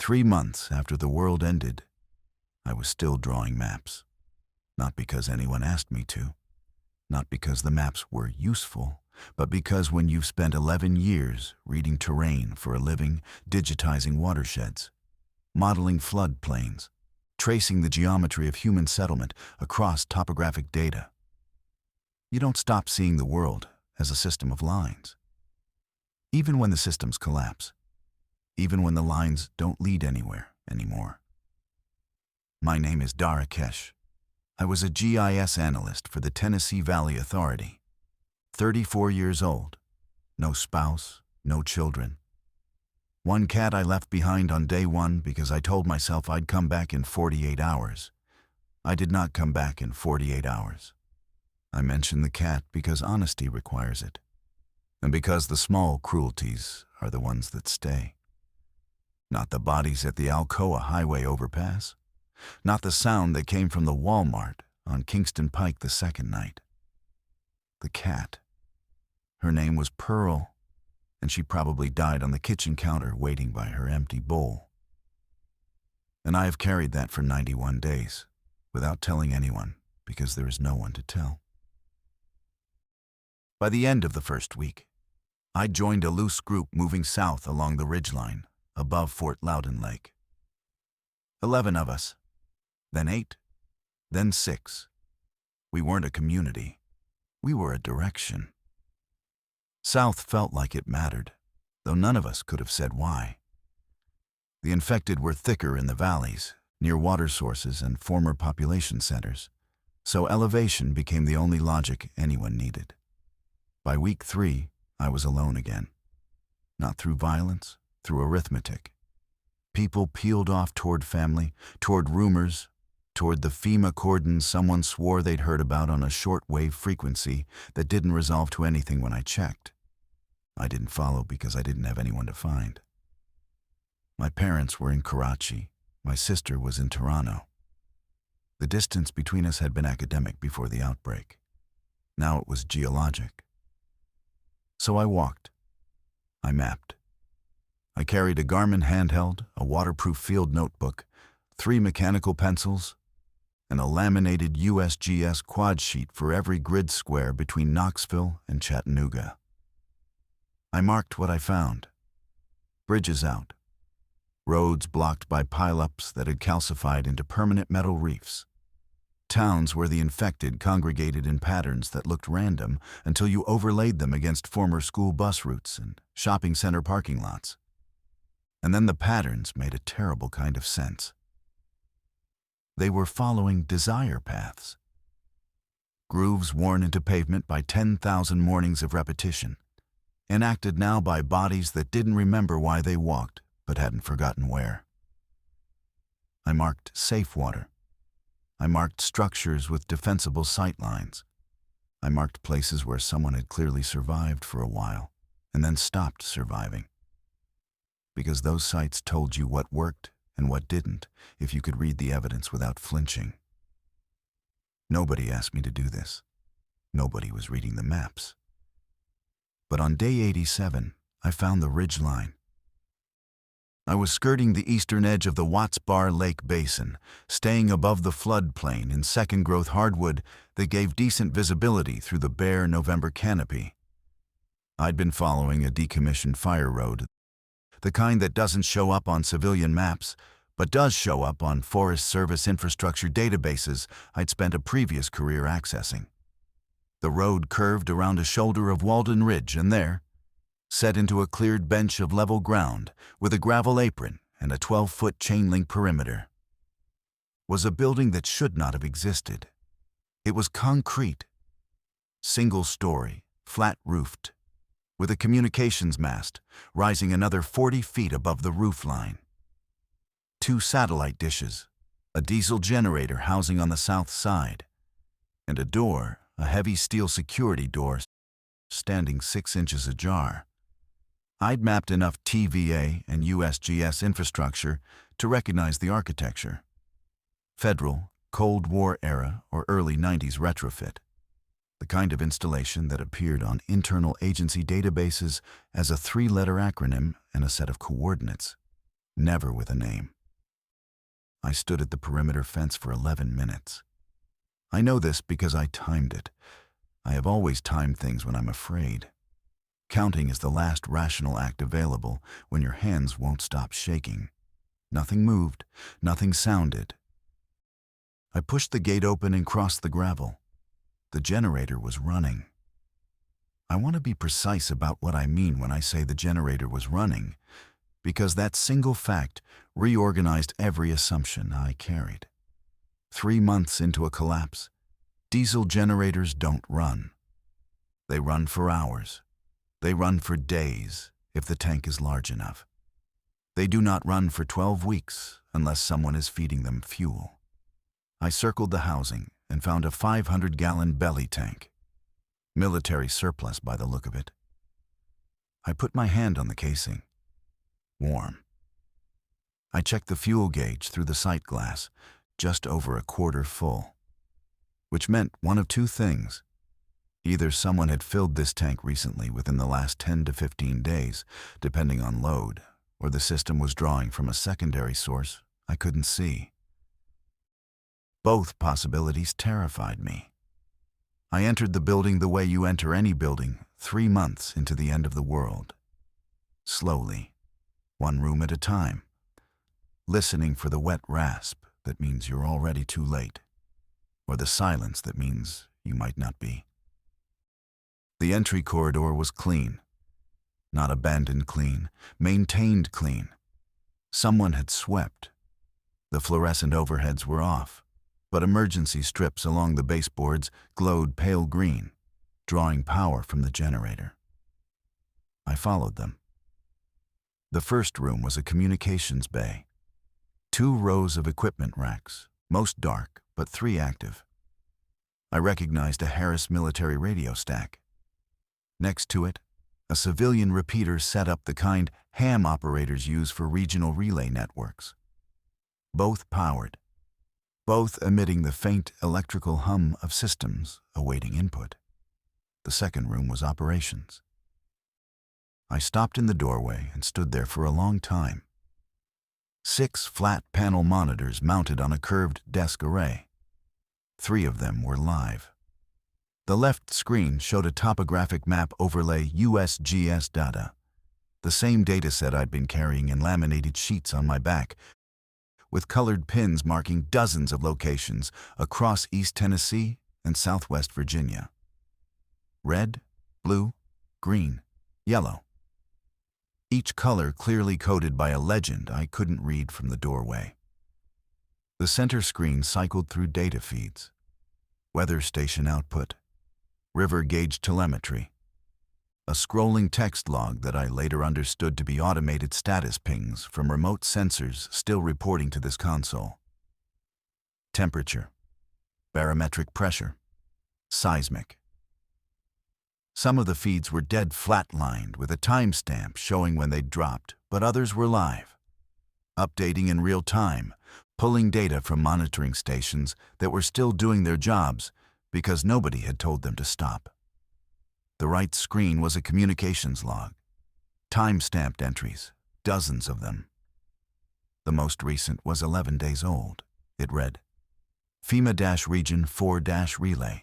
3 months after the world ended, I was still drawing maps. Not because anyone asked me to, not because the maps were useful, but because when you've spent 11 years reading terrain for a living, digitizing watersheds, modeling floodplains, tracing the geometry of human settlement across topographic data, you don't stop seeing the world as a system of lines. Even when the systems collapse, even when the lines don't lead anywhere anymore. My name is Darakesh. I was a GIS analyst for the Tennessee Valley Authority. 34 years old, no spouse, no children. One cat I left behind on day one because I told myself I'd come back in 48 hours. I did not come back in 48 hours. I mention the cat because honesty requires it, and because the small cruelties are the ones that stay. Not the bodies at the Alcoa Highway overpass, not the sound that came from the Walmart on Kingston Pike the second night. The cat. Her name was Pearl, and she probably died on the kitchen counter waiting by her empty bowl. And I have carried that for 91 days, without telling anyone, because there is no one to tell. By the end of the first week, I joined a loose group moving south along the ridgeline, above Fort Loudon Lake. 11 of us, then 8, then 6. We weren't a community. We were a direction. South felt like it mattered, though none of us could have said why. The infected were thicker in the valleys, near water sources and former population centers, so elevation became the only logic anyone needed. By week 3, I was alone again. Not through violence, through arithmetic. People peeled off toward family, toward rumors, toward the FEMA cordon someone swore they'd heard about on a shortwave frequency that didn't resolve to anything when I checked. I didn't follow because I didn't have anyone to find. My parents were in Karachi. My sister was in Toronto. The distance between us had been academic before the outbreak. Now it was geologic. So I walked. I mapped. I carried a Garmin handheld, a waterproof field notebook, 3 mechanical pencils, and a laminated USGS quad sheet for every grid square between Knoxville and Chattanooga. I marked what I found. Bridges out. Roads blocked by pileups that had calcified into permanent metal reefs. Towns where the infected congregated in patterns that looked random until you overlaid them against former school bus routes and shopping center parking lots. And then the patterns made a terrible kind of sense. They were following desire paths. Grooves worn into pavement by 10,000 mornings of repetition, enacted now by bodies that didn't remember why they walked but hadn't forgotten where. I marked safe water. I marked structures with defensible sight lines. I marked places where someone had clearly survived for a while and then stopped surviving. Because those sites told you what worked and what didn't if you could read the evidence without flinching. Nobody asked me to do this. Nobody was reading the maps. But on day 87, I found the ridge line. I was skirting the eastern edge of the Watts Bar Lake Basin, staying above the floodplain in second-growth hardwood that gave decent visibility through the bare November canopy. I'd been following a decommissioned fire road, the kind that doesn't show up on civilian maps, but does show up on Forest Service infrastructure databases I'd spent a previous career accessing. The road curved around a shoulder of Walden Ridge, and there, set into a cleared bench of level ground with a gravel apron and a 12-foot chain-link perimeter, was a building that should not have existed. It was concrete, single-story, flat-roofed, with a communications mast rising another 40 feet above the roof line. 2 satellite dishes, a diesel generator housing on the south side, and a door, a heavy steel security door, standing 6 inches ajar. I'd mapped enough TVA and USGS infrastructure to recognize the architecture. Federal, Cold War era, or early 90s retrofit. The kind of installation that appeared on internal agency databases as a 3-letter acronym and a set of coordinates. never with a name. I stood at the perimeter fence for 11 minutes. I know this because I timed it. I have always timed things when I'm afraid. Counting is the last rational act available when your hands won't stop shaking. Nothing moved, nothing sounded. I pushed the gate open and crossed the gravel. The generator was running. I want to be precise about what I mean when I say the generator was running, because that single fact reorganized every assumption I carried. 3 months into a collapse, diesel generators don't run. They run for hours. They run for days if the tank is large enough. They do not run for 12 weeks unless someone is feeding them fuel. I circled the housing and found a 500-gallon belly tank. Military surplus by the look of it. I put my hand on the casing. Warm. I checked the fuel gauge through the sight glass, just over a quarter full, which meant one of two things. Either someone had filled this tank recently within the last 10 to 15 days, depending on load, or the system was drawing from a secondary source I couldn't see. Both possibilities terrified me. I entered the building the way you enter any building 3 months into the end of the world. Slowly, one room at a time, listening for the wet rasp that means you're already too late, or the silence that means you might not be. The entry corridor was clean. Not abandoned clean, maintained clean. Someone had swept. The fluorescent overheads were off, but emergency strips along the baseboards glowed pale green, drawing power from the generator. I followed them. The first room was a communications bay. 2 rows of equipment racks, most dark, but 3 active. I recognized a Harris military radio stack. Next to it, a civilian repeater set up the kind ham operators use for regional relay networks. Both powered, both emitting the faint electrical hum of systems awaiting input. The second room was operations. I stopped in the doorway and stood there for a long time. 6 flat panel monitors mounted on a curved desk array. 3 of them were live. The left screen showed a topographic map overlay USGS data, the same dataset I'd been carrying in laminated sheets on my back, with colored pins marking dozens of locations across East Tennessee and Southwest Virginia. Red, blue, green, yellow. Each color clearly coded by a legend I couldn't read from the doorway. The center screen cycled through data feeds. Weather station output, river gauge telemetry, a scrolling text log that I later understood to be automated status pings from remote sensors still reporting to this console. Temperature, barometric pressure, seismic. Some of the feeds were dead flat-lined with a timestamp showing when they'd dropped, but others were live, updating in real time, pulling data from monitoring stations that were still doing their jobs because nobody had told them to stop. The right screen was a communications log, time-stamped entries, dozens of them. The most recent was 11 days old. It read, FEMA-Region 4-Relay.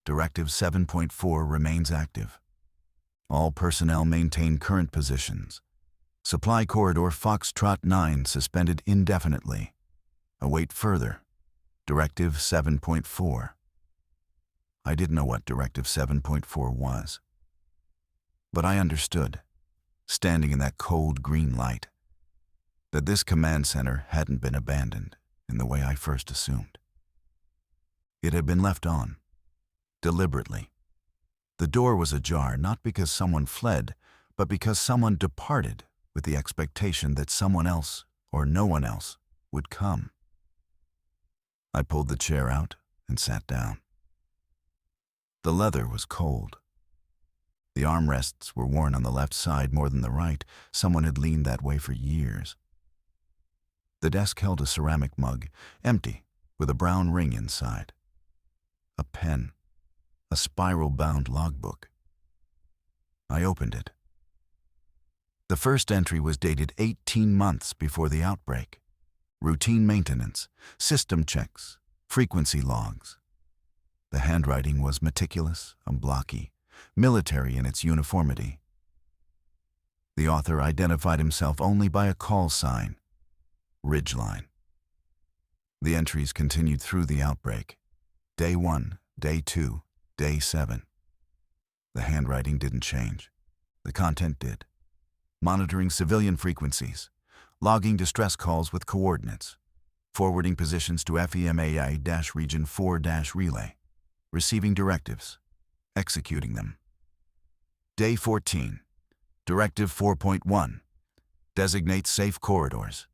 Directive 7.4 remains active. All personnel maintain current positions. Supply corridor Foxtrot 9 suspended indefinitely. Await further. Directive 7.4. I didn't know what Directive 7.4 was. But I understood, standing in that cold green light, that this command center hadn't been abandoned in the way I first assumed. It had been left on. Deliberately. The door was ajar not because someone fled, but because someone departed with the expectation that someone else, or no one else, would come. I pulled the chair out and sat down. The leather was cold. The armrests were worn on the left side more than the right. Someone had leaned that way for years. The desk held a ceramic mug, empty, with a brown ring inside. A pen. A spiral-bound logbook. I opened it. The first entry was dated 18 months before the outbreak. Routine maintenance, system checks, frequency logs. The handwriting was meticulous and blocky, military in its uniformity. The author identified himself only by a call sign, Ridgeline. The entries continued through the outbreak. Day 1, Day 2, Day 7. The handwriting didn't change. The content did. Monitoring civilian frequencies, logging distress calls with coordinates, forwarding positions to FEMAI-Region 4-Relay, receiving directives, executing them. Day 14, Directive 4.1, designate safe corridors,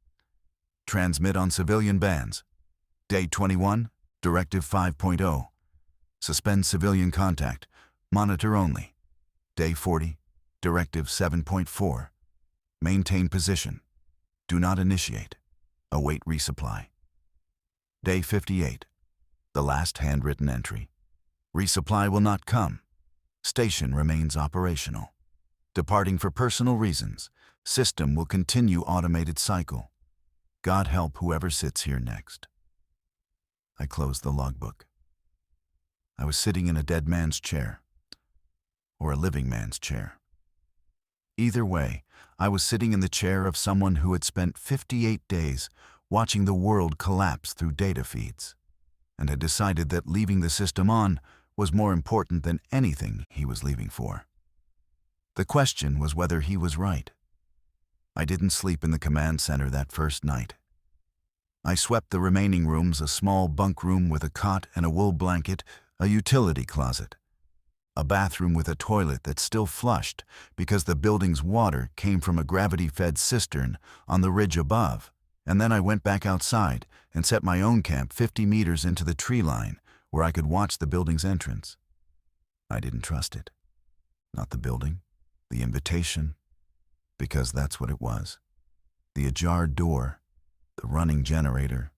transmit on civilian bands. Day 21, Directive 5.0, suspend civilian contact, monitor only. Day 40, Directive 7.4, maintain position, do not initiate, await resupply. Day 58, the last handwritten entry. Resupply will not come. Station remains operational. Departing for personal reasons, system will continue automated cycle. God help whoever sits here next. I closed the logbook. I was sitting in a dead man's chair, or a living man's chair. Either way, I was sitting in the chair of someone who had spent 58 days watching the world collapse through data feeds, and had decided that leaving the system on was more important than anything he was leaving for. The question was whether he was right. I didn't sleep in the command center that first night. I swept the remaining rooms, a small bunk room with a cot and a wool blanket, a utility closet, a bathroom with a toilet that still flushed because the building's water came from a gravity-fed cistern on the ridge above, and then I went back outside and set my own camp 50 meters into the tree line where I could watch the building's entrance. I didn't trust it. Not the building, the invitation, because that's what it was. The ajar door, the running generator,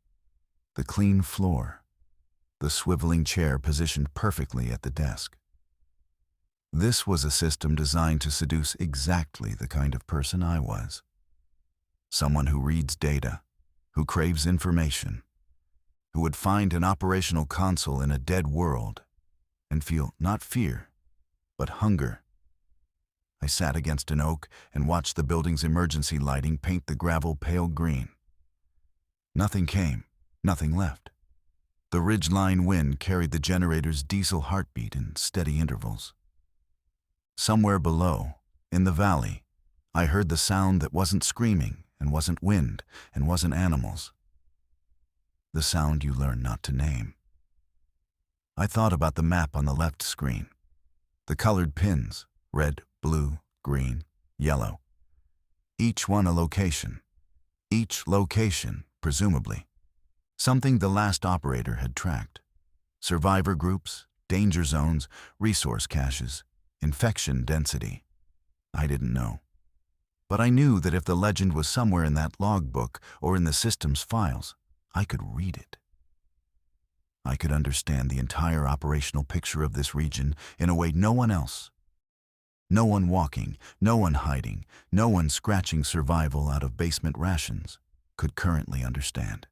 the clean floor, the swiveling chair positioned perfectly at the desk. This was a system designed to seduce exactly the kind of person I was. Someone who reads data, who craves information, who would find an operational console in a dead world and feel not fear, but hunger. I sat against an oak and watched the building's emergency lighting paint the gravel pale green. Nothing came, nothing left. The ridgeline wind carried the generator's diesel heartbeat in steady intervals. Somewhere below, in the valley, I heard the sound that wasn't screaming and wasn't wind and wasn't animals. The sound you learn not to name. I thought about the map on the left screen. The colored pins, red, blue, green, yellow. Each one a location. Each location, presumably, something the last operator had tracked. Survivor groups, danger zones, resource caches, infection density. I didn't know. But I knew that if the legend was somewhere in that logbook or in the system's files, I could read it. I could understand the entire operational picture of this region in a way no one else. No one walking, no one hiding, no one scratching survival out of basement rations could currently understand.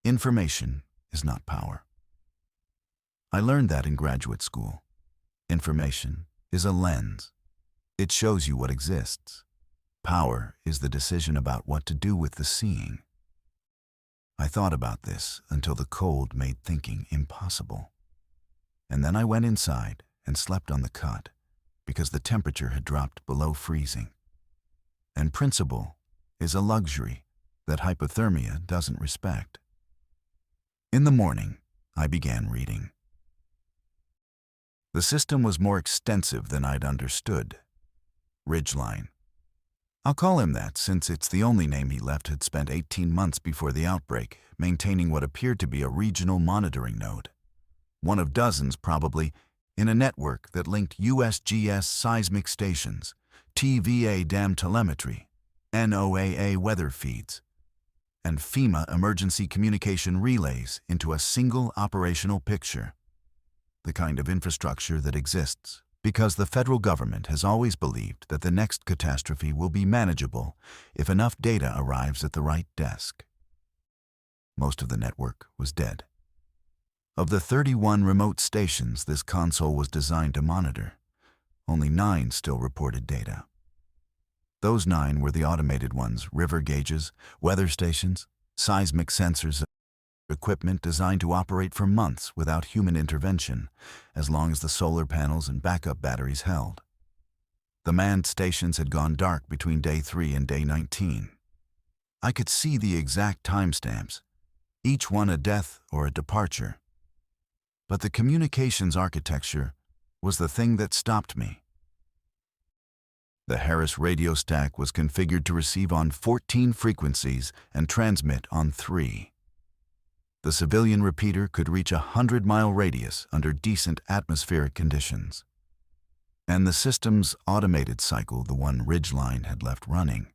Information is not power. I learned that in graduate school. Information is a lens. It shows you what exists. Power is the decision about what to do with the seeing. I thought about this until the cold made thinking impossible. And then I went inside and slept on the cot because the temperature had dropped below freezing. And principle is a luxury that hypothermia doesn't respect. In the morning, I began reading. The system was more extensive than I'd understood. Ridgeline. I'll call him that since it's the only name he left had spent 18 months before the outbreak, maintaining what appeared to be a regional monitoring node. One of dozens, probably, in a network that linked USGS seismic stations, TVA dam telemetry, NOAA weather feeds, and FEMA emergency communication relays into a single operational picture. The kind of infrastructure that exists Because the federal government has always believed that the next catastrophe will be manageable if enough data arrives at the right desk. Most of the network was dead. Of the 31 remote stations this console was designed to monitor, only 9 still reported data. Those 9 were the automated ones: river gauges, weather stations, seismic sensors, equipment designed to operate for months without human intervention, as long as the solar panels and backup batteries held. The manned stations had gone dark between day 3 and day 19. I could see the exact timestamps, each one a death or a departure. But the communications architecture was the thing that stopped me. The Harris radio stack was configured to receive on 14 frequencies and transmit on 3. The civilian repeater could reach a 100-mile radius under decent atmospheric conditions. And the system's automated cycle, the one Ridgeline had left running,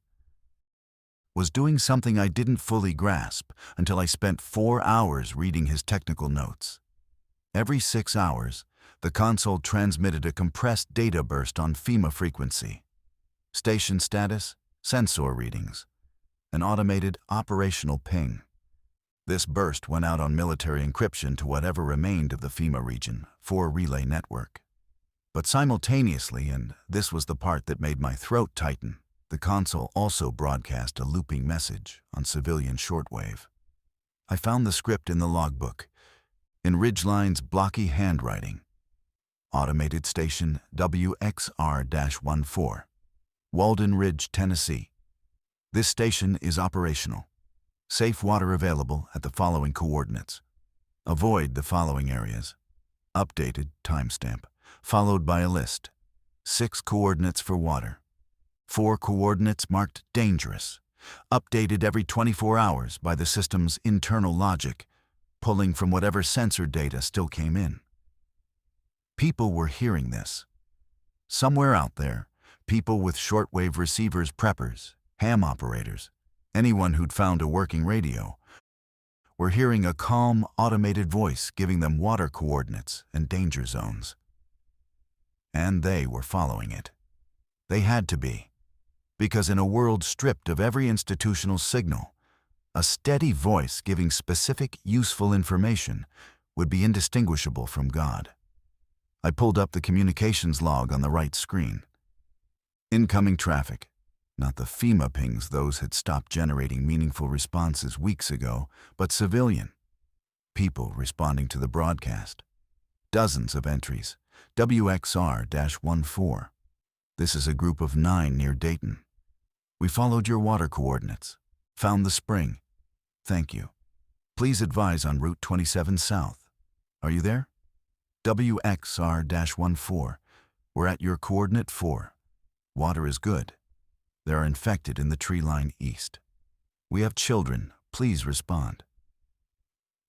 was doing something I didn't fully grasp until I spent 4 hours reading his technical notes. Every 6 hours, the console transmitted a compressed data burst on FEMA frequency, station status, sensor readings, an automated operational ping. This burst went out on military encryption to whatever remained of the FEMA region, 4 relay network. But simultaneously, and this was the part that made my throat tighten, the console also broadcast a looping message on civilian shortwave. I found the script in the logbook, in Ridgeline's blocky handwriting. Automated Station WXR-14, Walden Ridge, Tennessee. This station is operational. Safe water available at the following coordinates. Avoid the following areas. Updated timestamp, followed by a list. 6 coordinates for water. 4 coordinates marked dangerous, updated every 24 hours by the system's internal logic, pulling from whatever sensor data still came in. People were hearing this. Somewhere out there, people with shortwave receivers, preppers, ham operators, anyone who'd found a working radio, were hearing a calm, automated voice giving them water coordinates and danger zones. And they were following it. They had to be, because in a world stripped of every institutional signal, a steady voice giving specific, useful information would be indistinguishable from God. I pulled up the communications log on the right screen. Incoming traffic. Not the FEMA pings, those had stopped generating meaningful responses weeks ago, but civilian. People responding to the broadcast. Dozens of entries. WXR-14. This is a group of 9 near Dayton. We followed your water coordinates. Found the spring. Thank you. Please advise on Route 27 South. Are you there? WXR-14. We're at your coordinate 4. Water is good. They are infected in the tree line east. We have children. Please respond.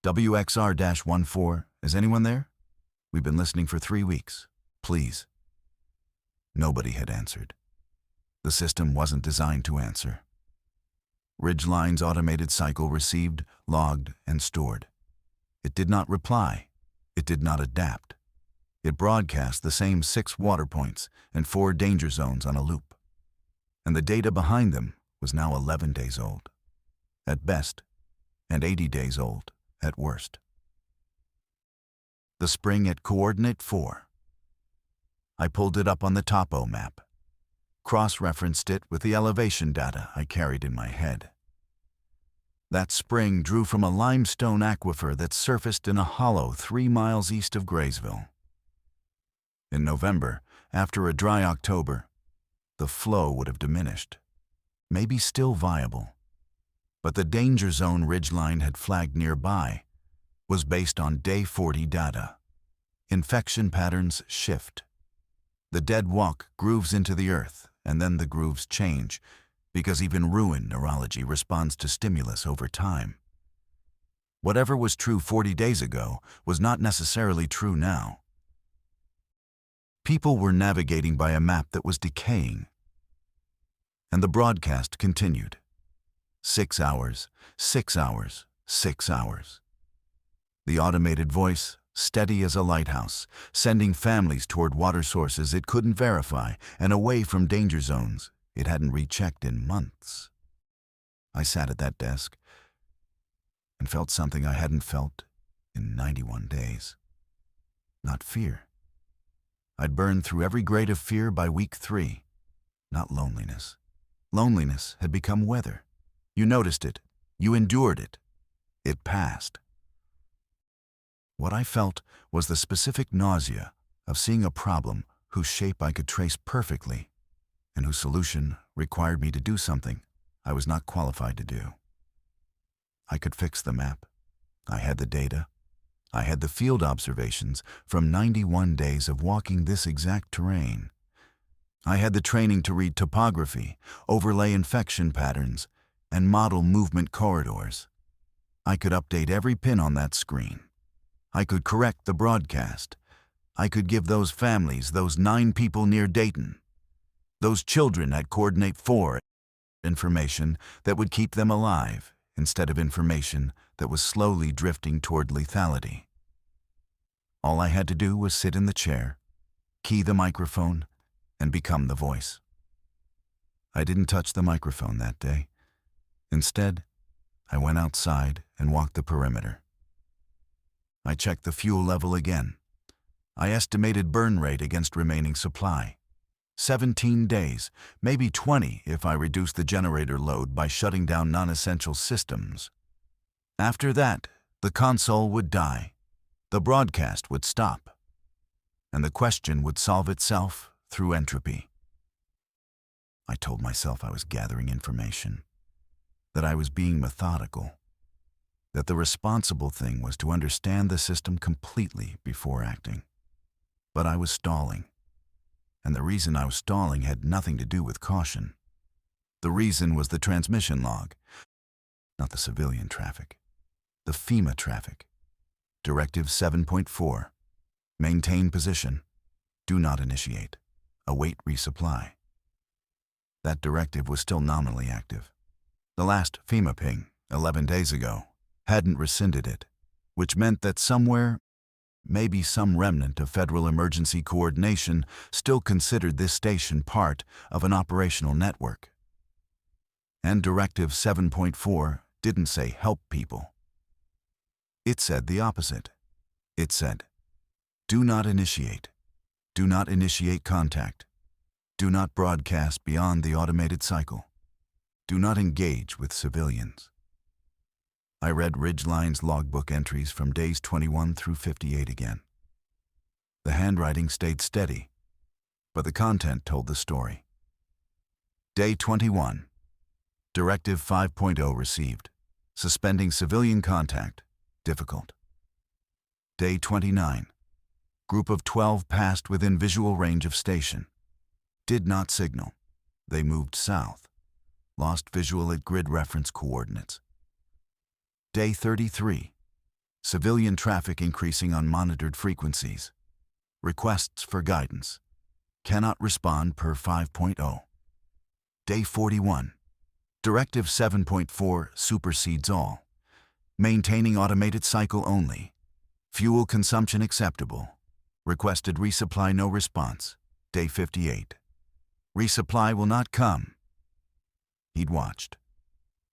WXR-14. Is anyone there? We've been listening for 3 weeks. Please. Nobody had answered. The system wasn't designed to answer. Ridgeline's automated cycle received, logged, and stored. It did not reply. It did not adapt. It broadcast the same 6 water points and 4 danger zones on a loop. And the data behind them was now 11 days old, at best, and 80 days old at worst. The spring at coordinate 4. I pulled it up on the topo map, cross-referenced it with the elevation data I carried in my head. That spring drew from a limestone aquifer that surfaced in a hollow 3 miles east of Graysville. In November, after a dry October, the flow would have diminished, maybe still viable. But the danger zone Ridgeline had flagged nearby was based on day 40 data. Infection patterns shift. The dead walk grooves into the earth, and then the grooves change, because even ruined neurology responds to stimulus over time. Whatever was true 40 days ago was not necessarily true now. People were navigating by a map that was decaying. And the broadcast continued. 6 hours, 6 hours, 6 hours. The automated voice steady as a lighthouse, sending families toward water sources it couldn't verify and away from danger zones it hadn't rechecked in months. I sat at that desk and felt something I hadn't felt in 91 days. Not fear. I'd burned through every grade of fear by week 3. Not loneliness. Loneliness had become weather. You noticed it. You endured it. It passed. What I felt was the specific nausea of seeing a problem whose shape I could trace perfectly and whose solution required me to do something I was not qualified to do. I could fix the map. I had the data. I had the field observations from 91 days of walking this exact terrain. I had the training to read topography, overlay infection patterns, and model movement corridors. I could update every pin on that screen. I could correct the broadcast. I could give those families, those 9 people near Dayton, those children at Coordinate 4, information that would keep them alive instead of information that was slowly drifting toward lethality. All I had to do was sit in the chair, key the microphone, and become the voice. I didn't touch the microphone that day. Instead, I went outside and walked the perimeter. I checked the fuel level again. I estimated burn rate against remaining supply. 17 days, maybe 20 if I reduced the generator load by shutting down non-essential systems. After that, the console would die, the broadcast would stop, and the question would solve itself through entropy. I told myself I was gathering information, that I was being methodical, that the responsible thing was to understand the system completely before acting. But I was stalling. And the reason I was stalling had nothing to do with caution. The reason was the transmission log, not the civilian traffic, the FEMA traffic. Directive 7.4, maintain position, do not initiate, await resupply. That directive was still nominally active. The last FEMA ping, 11 days ago, hadn't rescinded it, which meant that somewhere, maybe some remnant of federal emergency coordination still considered this station part of an operational network. And Directive 7.4 didn't say help people. It said the opposite. It said, do not initiate contact, do not broadcast beyond the automated cycle, do not engage with civilians. I read Ridgeline's logbook entries from days 21 through 58 again. The handwriting stayed steady, but the content told the story. Day 21. Directive 5.0 received. Suspending civilian contact. Difficult. Day 29. Group of 12 passed within visual range of station. Did not signal. They moved south. Lost visual at grid reference coordinates. Day 33. Civilian traffic increasing on monitored frequencies. Requests for guidance. Cannot respond per 5.0. Day 41. Directive 7.4 supersedes all. Maintaining automated cycle only. Fuel consumption acceptable. Requested resupply no response. Day 58. Resupply will not come. He'd watched.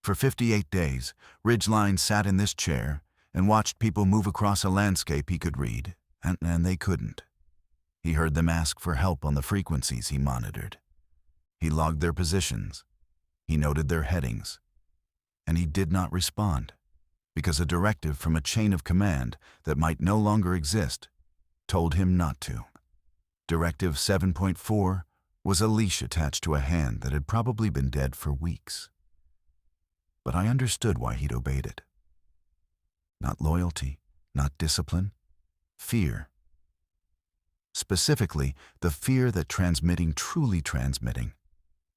For 58 days, Ridgeline sat in this chair and watched people move across a landscape he could read, and they couldn't. He heard them ask for help on the frequencies he monitored. He logged their positions. He noted their headings. And he did not respond, because a directive from a chain of command that might no longer exist told him not to. Directive 7.4 was a leash attached to a hand that had probably been dead for weeks. But I understood why he'd obeyed it. Not loyalty, not discipline, fear. Specifically, the fear that truly transmitting,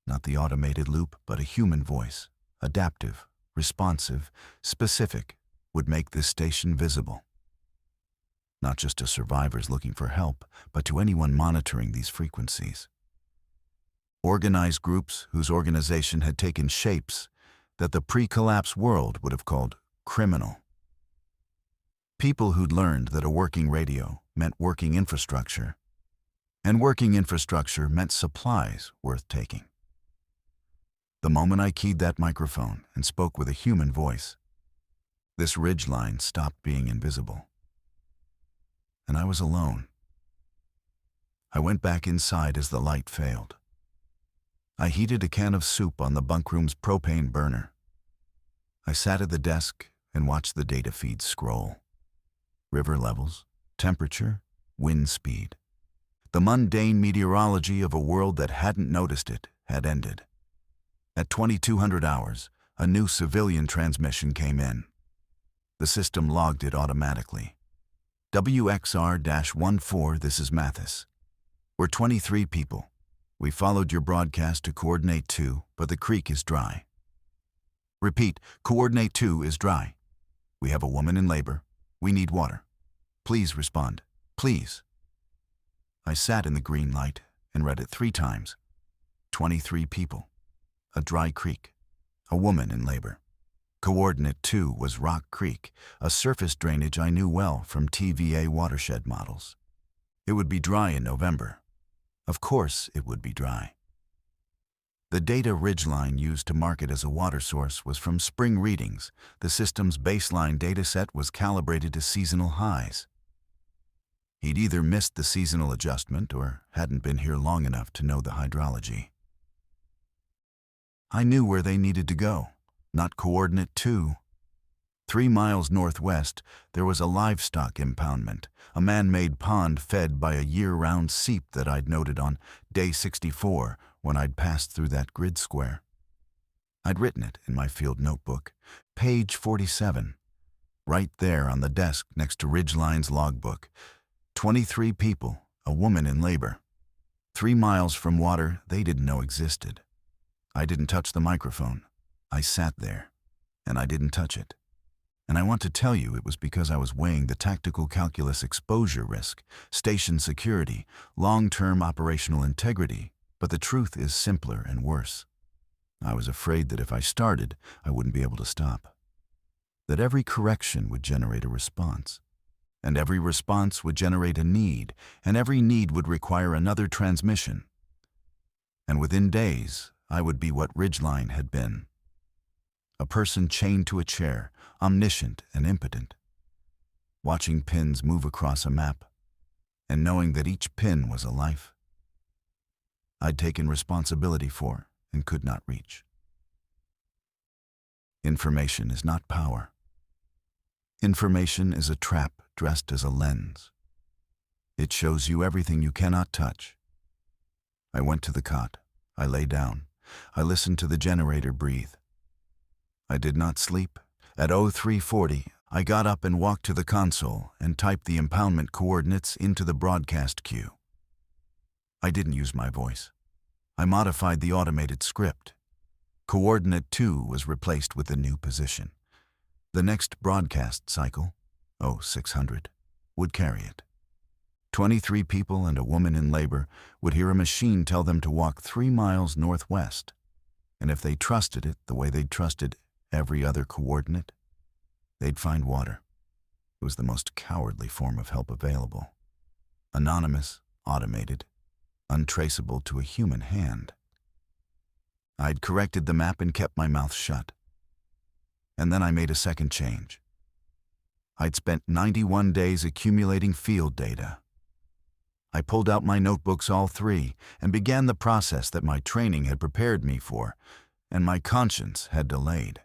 not the automated loop, but a human voice, adaptive, responsive, specific, would make this station visible. Not just to survivors looking for help, but to anyone monitoring these frequencies. Organized groups whose organization had taken shapes that the pre-collapse world would have called criminal. People who'd learned that a working radio meant working infrastructure, and working infrastructure meant supplies worth taking. The moment I keyed that microphone and spoke with a human voice, this ridgeline stopped being invisible. And I was alone. I went back inside as the light failed. I heated a can of soup on the bunkroom's propane burner. I sat at the desk and watched the data feed scroll. River levels, temperature, wind speed. The mundane meteorology of a world that hadn't noticed it had ended. At 2200 hours, a new civilian transmission came in. The system logged it automatically. WXR-14, this is Mathis. We're 23 people. We followed your broadcast to Coordinate 2, but the creek is dry. Repeat, Coordinate 2 is dry. We have a woman in labor. We need water. Please respond. Please. I sat in the green light and read it 3 times. 23 people. A dry creek. A woman in labor. Coordinate 2 was Rock Creek, a surface drainage I knew well from TVA watershed models. It would be dry in November. Of course it would be dry. The data ridgeline used to mark it as a water source was from spring readings. The system's baseline dataset was calibrated to seasonal highs. He'd either missed the seasonal adjustment or hadn't been here long enough to know the hydrology. I knew where they needed to go, not Coordinate 2. 3 miles northwest, there was a livestock impoundment, a man-made pond fed by a year-round seep that I'd noted on day 64 when I'd passed through that grid square. I'd written it in my field notebook, page 47, right there on the desk next to Ridgeline's logbook. 23 people, a woman in labor. 3 miles from water they didn't know existed. I didn't touch the microphone. I sat there, and I didn't touch it. And I want to tell you it was because I was weighing the tactical calculus exposure risk, station security, long-term operational integrity, but the truth is simpler and worse. I was afraid that if I started, I wouldn't be able to stop. That every correction would generate a response. And every response would generate a need, and every need would require another transmission. And within days, I would be what Ridgeline had been. A person chained to a chair, omniscient and impotent. Watching pins move across a map, and knowing that each pin was a life I'd taken responsibility for and could not reach. Information is not power. Information is a trap dressed as a lens. It shows you everything you cannot touch. I went to the cot. I lay down. I listened to the generator breathe. I did not sleep. At 0340, I got up and walked to the console and typed the impoundment coordinates into the broadcast queue. I didn't use my voice. I modified the automated script. Coordinate 2 was replaced with the new position. The next broadcast cycle, 0600, would carry it. 23 people and a woman in labor would hear a machine tell them to walk 3 miles northwest. And if they trusted it the way they'd trusted every other coordinate, they'd find water. It was the most cowardly form of help available. Anonymous, automated, untraceable to a human hand. I'd corrected the map and kept my mouth shut. And then I made a second change. I'd spent 91 days accumulating field data. I pulled out my notebooks, all 3, and began the process that my training had prepared me for, and my conscience had delayed.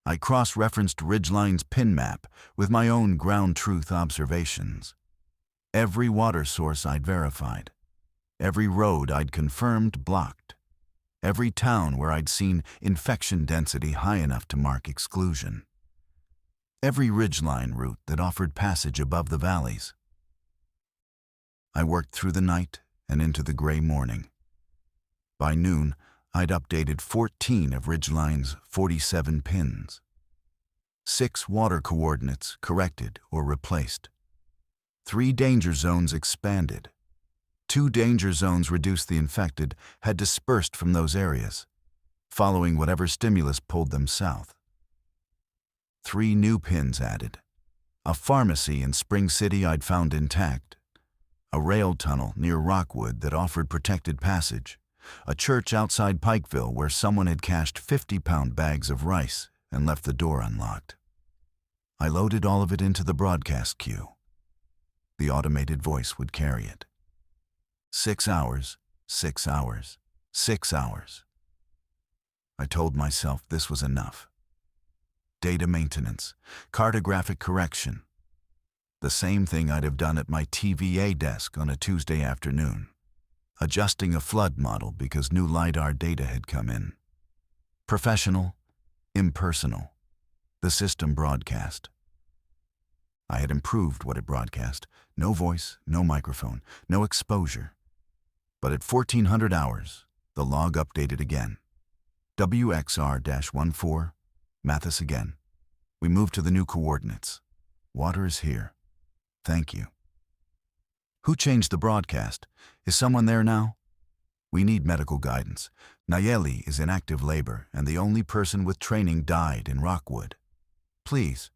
I cross-referenced Ridgeline's pin map with my own ground truth observations. Every water source I'd verified. Every road I'd confirmed blocked. Every town where I'd seen infection density high enough to mark exclusion. Every ridgeline route that offered passage above the valleys. I worked through the night and into the gray morning. By noon, I'd updated 14 of Ridgeline's 47 pins. 6 water coordinates corrected or replaced. 3 danger zones expanded. 2 danger zones reduced the infected had dispersed from those areas, following whatever stimulus pulled them south. 3 new pins added. a pharmacy in Spring City I'd found intact, a rail tunnel near Rockwood that offered protected passage, a church outside Pikeville where someone had cached 50-pound bags of rice and left the door unlocked. I loaded all of it into the broadcast queue. The automated voice would carry it. 6 hours, 6 hours, 6 hours. I told myself this was enough. Data maintenance, cartographic correction. The same thing I'd have done at my TVA desk on a Tuesday afternoon. Adjusting a flood model because new LiDAR data had come in. Professional, impersonal. The system broadcast. I had improved what it broadcast. No voice, no microphone, no exposure. But at 1400 hours, the log updated again. WXR-14, Mathis again. We moved to the new coordinates. Water is here. Thank you. Who changed the broadcast? Is someone there now? We need medical guidance. Nayeli is in active labor, and the only person with training died in Rockwood. Please,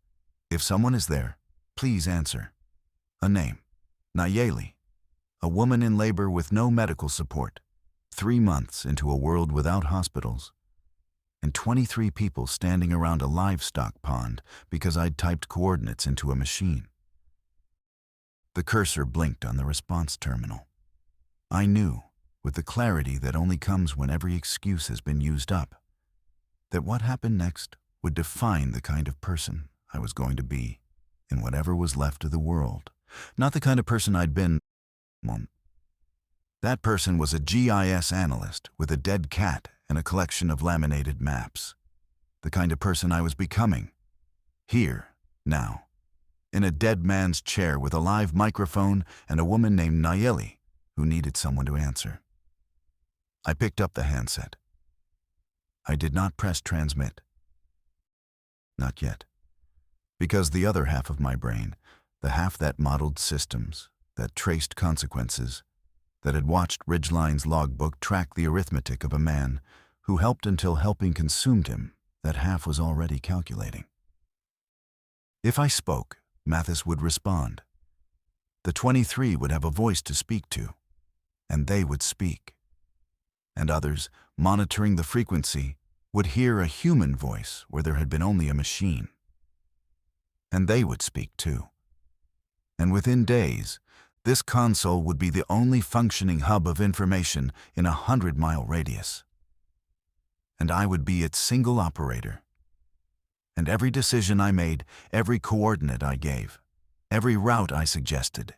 if someone is there, please answer. A name. Nayeli. A woman in labor with no medical support. 3 months into a world without hospitals. And 23 people standing around a livestock pond because I'd typed coordinates into a machine. The cursor blinked on the response terminal. I knew, with the clarity that only comes when every excuse has been used up, that what happened next would define the kind of person I was going to be in whatever was left of the world. Not the kind of person I'd been. That person was a GIS analyst with a dead cat and a collection of laminated maps. The kind of person I was becoming. Here, now. In a dead man's chair with a live microphone and a woman named Nayeli who needed someone to answer. I picked up the handset. I did not press transmit. Not yet. Because the other half of my brain, the half that modeled systems, that traced consequences, that had watched Ridgeline's logbook track the arithmetic of a man who helped until helping consumed him, that half was already calculating. If I spoke, Mathis would respond. The 23 would have a voice to speak to, and they would speak. And others, monitoring the frequency, would hear a human voice where there had been only a machine. And they would speak too. And within days, this console would be the only functioning hub of information in a 100-mile radius. And I would be its single operator. And every decision I made, every coordinate I gave, every route I suggested,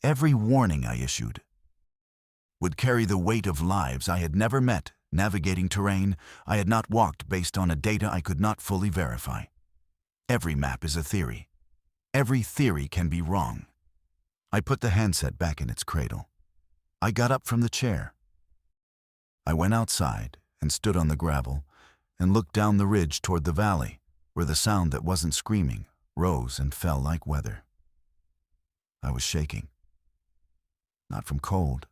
every warning I issued, would carry the weight of lives I had never met, navigating terrain I had not walked based on a data I could not fully verify. Every map is a theory. Every theory can be wrong. I put the handset back in its cradle. I got up from the chair. I went outside and stood on the gravel and looked down the ridge toward the valley, where the sound that wasn't screaming rose and fell like weather. I was shaking. Not from cold,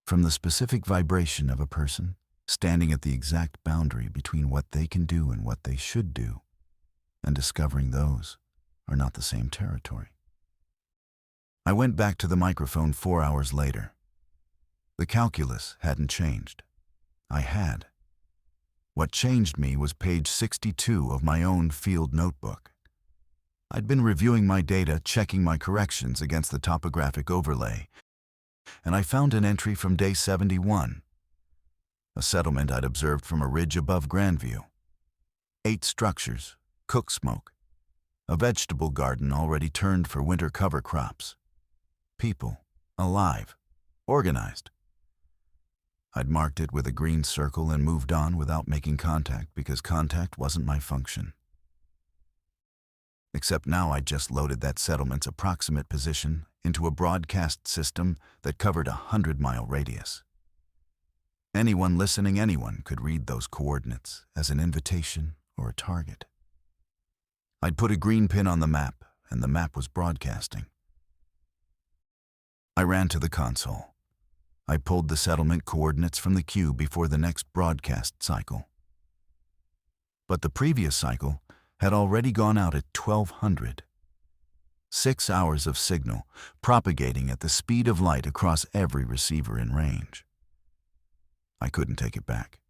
from the specific vibration of a person standing at the exact boundary between what they can do and what they should do, and discovering those are not the same territory. I went back to the microphone 4 hours later. The calculus hadn't changed. I had. What changed me was page 62 of my own field notebook. I'd been reviewing my data, checking my corrections against the topographic overlay, and I found an entry from day 71, a settlement I'd observed from a ridge above Grandview. 8 structures, cook smoke, a vegetable garden already turned for winter cover crops. People, alive, organized. I'd marked it with a green circle and moved on without making contact because contact wasn't my function. Except now I'd just loaded that settlement's approximate position into a broadcast system that covered a 100-mile radius. Anyone listening, anyone could read those coordinates as an invitation or a target. I'd put a green pin on the map, and the map was broadcasting. I ran to the console. I pulled the settlement coordinates from the queue before the next broadcast cycle. But the previous cycle had already gone out at 1200. 6 hours of signal, propagating at the speed of light across every receiver in range. I couldn't take it back.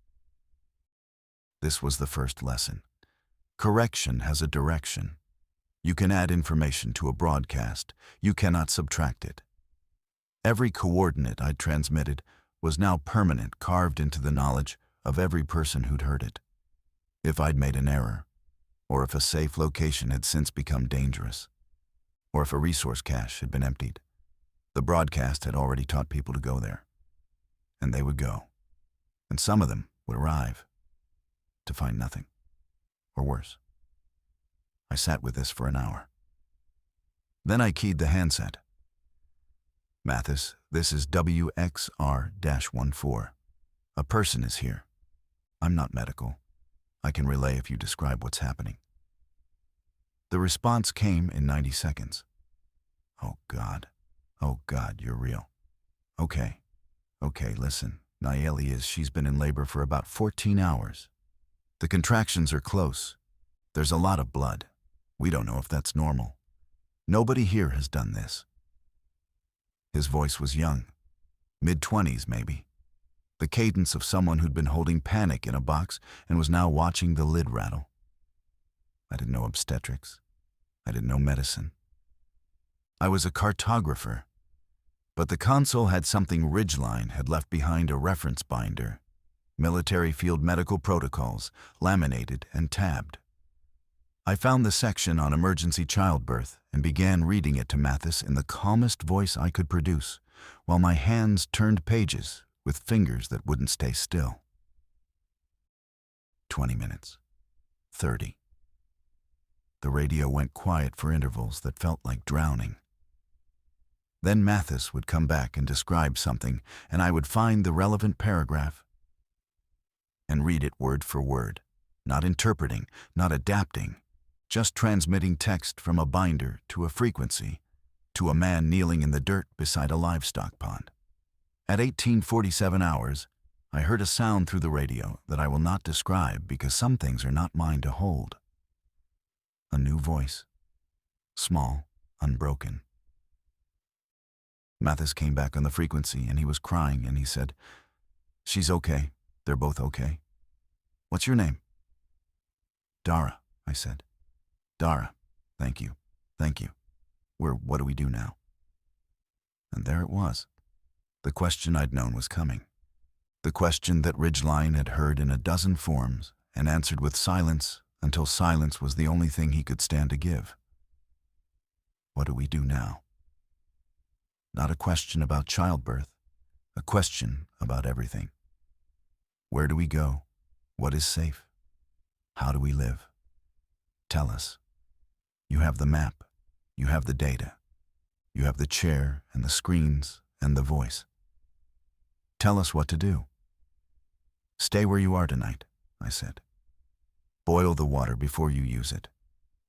This was the first lesson. Correction has a direction. You can add information to a broadcast. You cannot subtract it. Every coordinate I'd transmitted was now permanent, carved into the knowledge of every person who'd heard it. If I'd made an error, or if a safe location had since become dangerous, or if a resource cache had been emptied, the broadcast had already taught people to go there. And they would go. And some of them would arrive to find nothing, or worse. I sat with this for an hour. Then I keyed the handset. Mathis, this is WXR-14. A person is here. I'm not medical. I can relay if you describe what's happening. The response came in 90 seconds. Oh God, you're real. Okay, listen, Nayeli she's been in labor for about 14 hours. The contractions are close. There's a lot of blood. We don't know if that's normal. Nobody here has done this. His voice was young, mid-20s maybe. The cadence of someone who'd been holding panic in a box and was now watching the lid rattle. I didn't know obstetrics. I didn't know medicine. I was a cartographer, but the console had something Ridgeline had left behind, a reference binder, military field medical protocols, laminated and tabbed. I found the section on emergency childbirth and began reading it to Mathis in the calmest voice I could produce, while my hands turned pages with fingers that wouldn't stay still. 20 minutes. 30. The radio went quiet for intervals that felt like drowning. Then Mathis would come back and describe something, and I would find the relevant paragraph and read it word for word, not interpreting, not adapting, just transmitting text from a binder to a frequency, to a man kneeling in the dirt beside a livestock pond. At 1847 hours, I heard a sound through the radio that I will not describe because some things are not mine to hold. A new voice, small, unbroken. Mathis came back on the frequency and he was crying and he said, "She's okay. They're both okay. What's your name?" "Dara," I said. "Dara, thank you. What do we do now?" And there it was. The question I'd known was coming. The question that Ridgeline had heard in a dozen forms and answered with silence until silence was the only thing he could stand to give. What do we do now? Not a question about childbirth, a question about everything. Where do we go? What is safe? How do we live? Tell us. You have the map, you have the data, you have the chair and the screens and the voice. Tell us what to do. "Stay where you are tonight," I said. "Boil the water before you use it.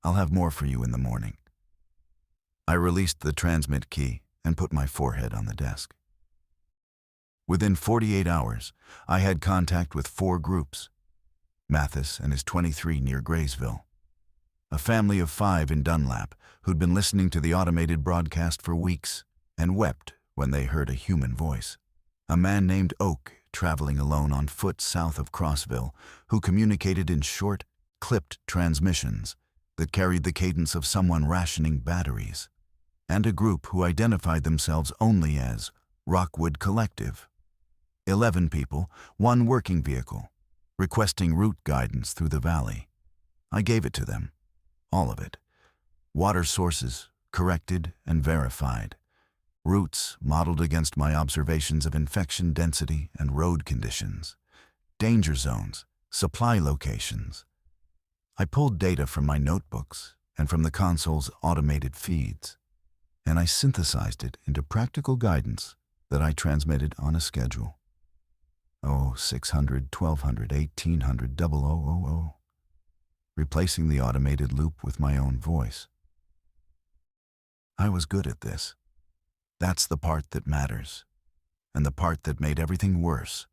I'll have more for you in the morning." I released the transmit key and put my forehead on the desk. Within 48 hours, I had contact with 4 groups. Mathis and his 23 near Graysville. A family of 5 in Dunlap who'd been listening to the automated broadcast for weeks and wept when they heard a human voice. A man named Oak, traveling alone on foot south of Crossville, who communicated in short, clipped transmissions that carried the cadence of someone rationing batteries, and a group who identified themselves only as Rockwood Collective. 11 people, 1 working vehicle, requesting route guidance through the valley. I gave it to them, all of it. Water sources, corrected and verified. Routes modeled against my observations of infection density and road conditions. Danger zones, supply locations. I pulled data from my notebooks and from the console's automated feeds, and I synthesized it into practical guidance that I transmitted on a schedule. 0600, 1200, 1800, 0000, replacing the automated loop with my own voice. I was good at this. That's the part that matters, and the part that made everything worse.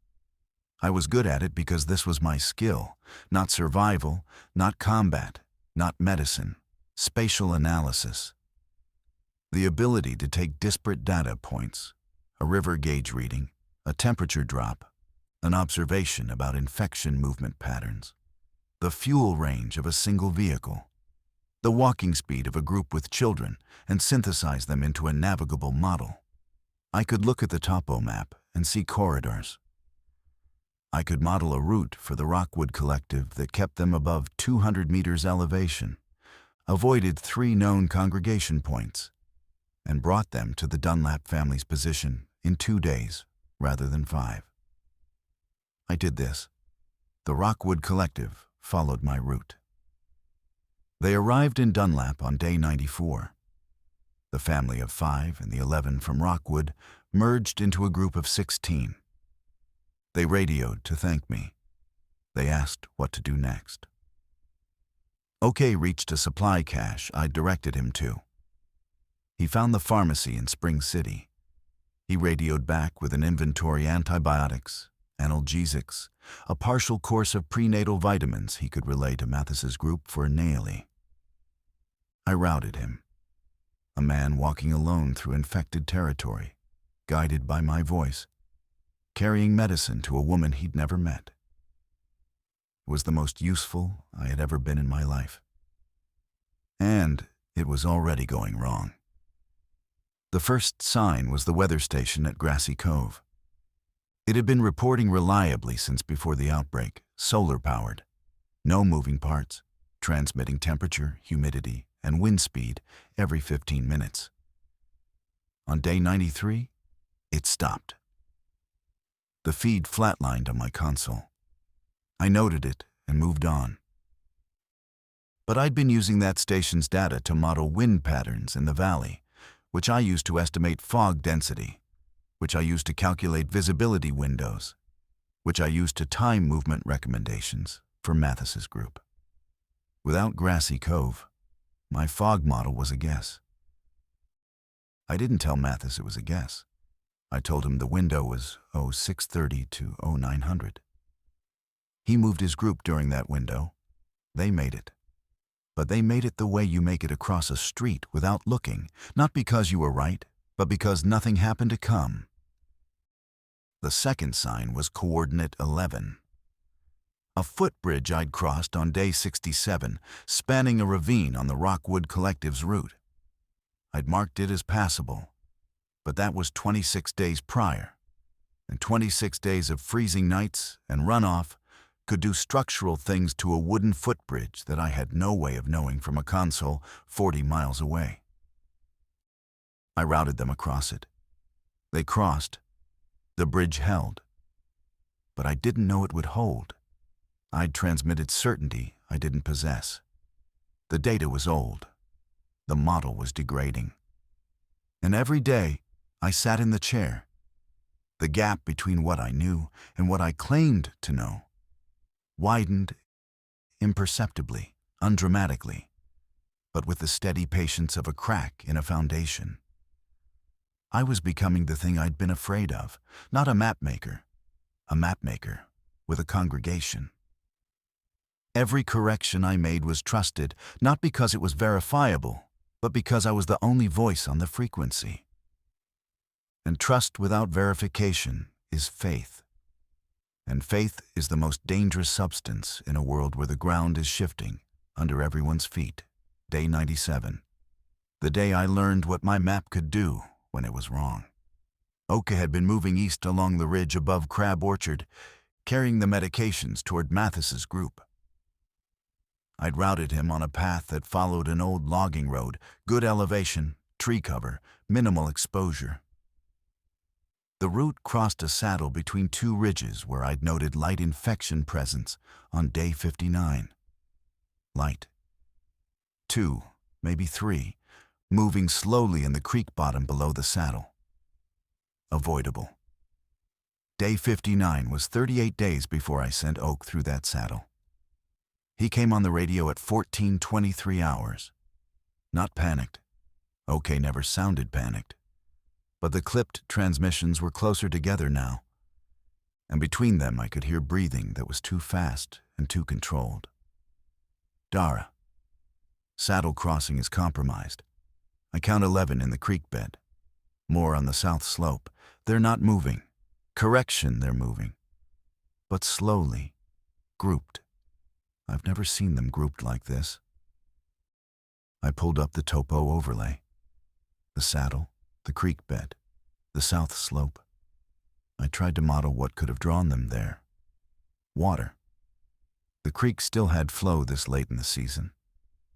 I was good at it because this was my skill, not survival, not combat, not medicine, spatial analysis. The ability to take disparate data points, a river gauge reading, a temperature drop, an observation about infection movement patterns, the fuel range of a single vehicle, the walking speed of a group with children, and synthesize them into a navigable model. I could look at the topo map and see corridors. I could model a route for the Rockwood Collective that kept them above 200 meters elevation, avoided 3 known congregation points, and brought them to the Dunlap family's position in 2 days rather than 5. I did this. The Rockwood Collective followed my route. They arrived in Dunlap on day 94. The family of 5 and the 11 from Rockwood merged into a group of 16. They radioed to thank me. They asked what to do next. OK reached a supply cache I'd directed him to. He found the pharmacy in Spring City. He radioed back with an inventory antibiotics, analgesics, a partial course of prenatal vitamins he could relay to Mathis's group for Naily. I routed him. A man walking alone through infected territory, guided by my voice, carrying medicine to a woman he'd never met. It was the most useful I had ever been in my life. And it was already going wrong. The first sign was the weather station at Grassy Cove. It had been reporting reliably since before the outbreak, solar-powered, no moving parts, transmitting temperature, humidity, and wind speed every 15 minutes. On day 93, it stopped. The feed flatlined on my console. I noted it and moved on. But I'd been using that station's data to model wind patterns in the valley, which I used to estimate fog density, which I used to calculate visibility windows, which I used to time movement recommendations for Mathis's group. Without Grassy Cove, my fog model was a guess. I didn't tell Mathis it was a guess. I told him the window was 0630 to 0900. He moved his group during that window. They made it. But they made it the way you make it across a street without looking, not because you were right, but because nothing happened to come. The second sign was coordinate 11. A footbridge I'd crossed on day 67, spanning a ravine on the Rockwood Collective's route. I'd marked it as passable, but that was 26 days prior, and 26 days of freezing nights and runoff could do structural things to a wooden footbridge that I had no way of knowing from a console 40 miles away. I routed them across it. They crossed. The bridge held. But I didn't know it would hold. I'd transmitted certainty I didn't possess. The data was old. The model was degrading. And every day, I sat in the chair. The gap between what I knew and what I claimed to know widened imperceptibly, undramatically, but with the steady patience of a crack in a foundation. I was becoming the thing I'd been afraid of, not a mapmaker with a congregation. Every correction I made was trusted, not because it was verifiable, but because I was the only voice on the frequency. And trust without verification is faith. And faith is the most dangerous substance in a world where the ground is shifting under everyone's feet. Day 97. The day I learned what my map could do when it was wrong. Oka had been moving east along the ridge above Crab Orchard, carrying the medications toward Mathis's group. I'd routed him on a path that followed an old logging road, good elevation, tree cover, minimal exposure. The route crossed a saddle between 2 ridges where I'd noted light infection presence on day 59. Light. 2, maybe 3, moving slowly in the creek bottom below the saddle. Avoidable. Day 59 was 38 days before I sent Oak through that saddle. He came on the radio at 14:23 hours. Not panicked. OK never sounded panicked. But the clipped transmissions were closer together now, and between them I could hear breathing that was too fast and too controlled. Dara. Saddle crossing is compromised. I count 11 in the creek bed. More on the south slope. They're not moving. Correction, they're moving. But slowly, grouped. I've never seen them grouped like this. I pulled up the topo overlay. The saddle, the creek bed, the south slope. I tried to model what could have drawn them there. Water. The creek still had flow this late in the season.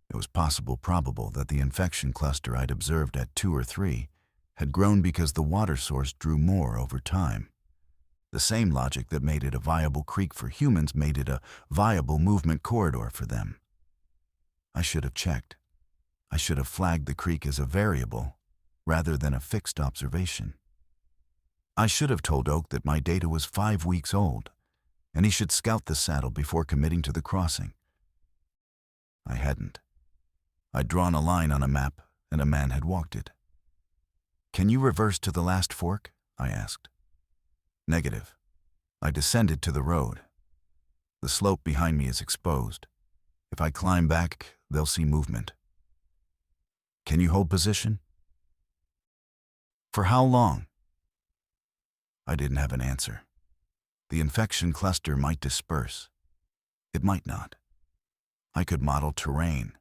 It was probable that the infection cluster I'd observed at 2 or 3 had grown because the water source drew more over time. The same logic that made it a viable creek for humans made it a viable movement corridor for them. I should have checked. I should have flagged the creek as a variable rather than a fixed observation. I should have told Oak that my data was 5 weeks old, and he should scout the saddle before committing to the crossing. I hadn't. I'd drawn a line on a map, and a man had walked it. "Can you reverse to the last fork?" I asked. "Negative. I descended to the road. The slope behind me is exposed. If I climb back, they'll see movement." "Can you hold position?" "For how long?" I didn't have an answer. The infection cluster might disperse. It might not. I could model terrain.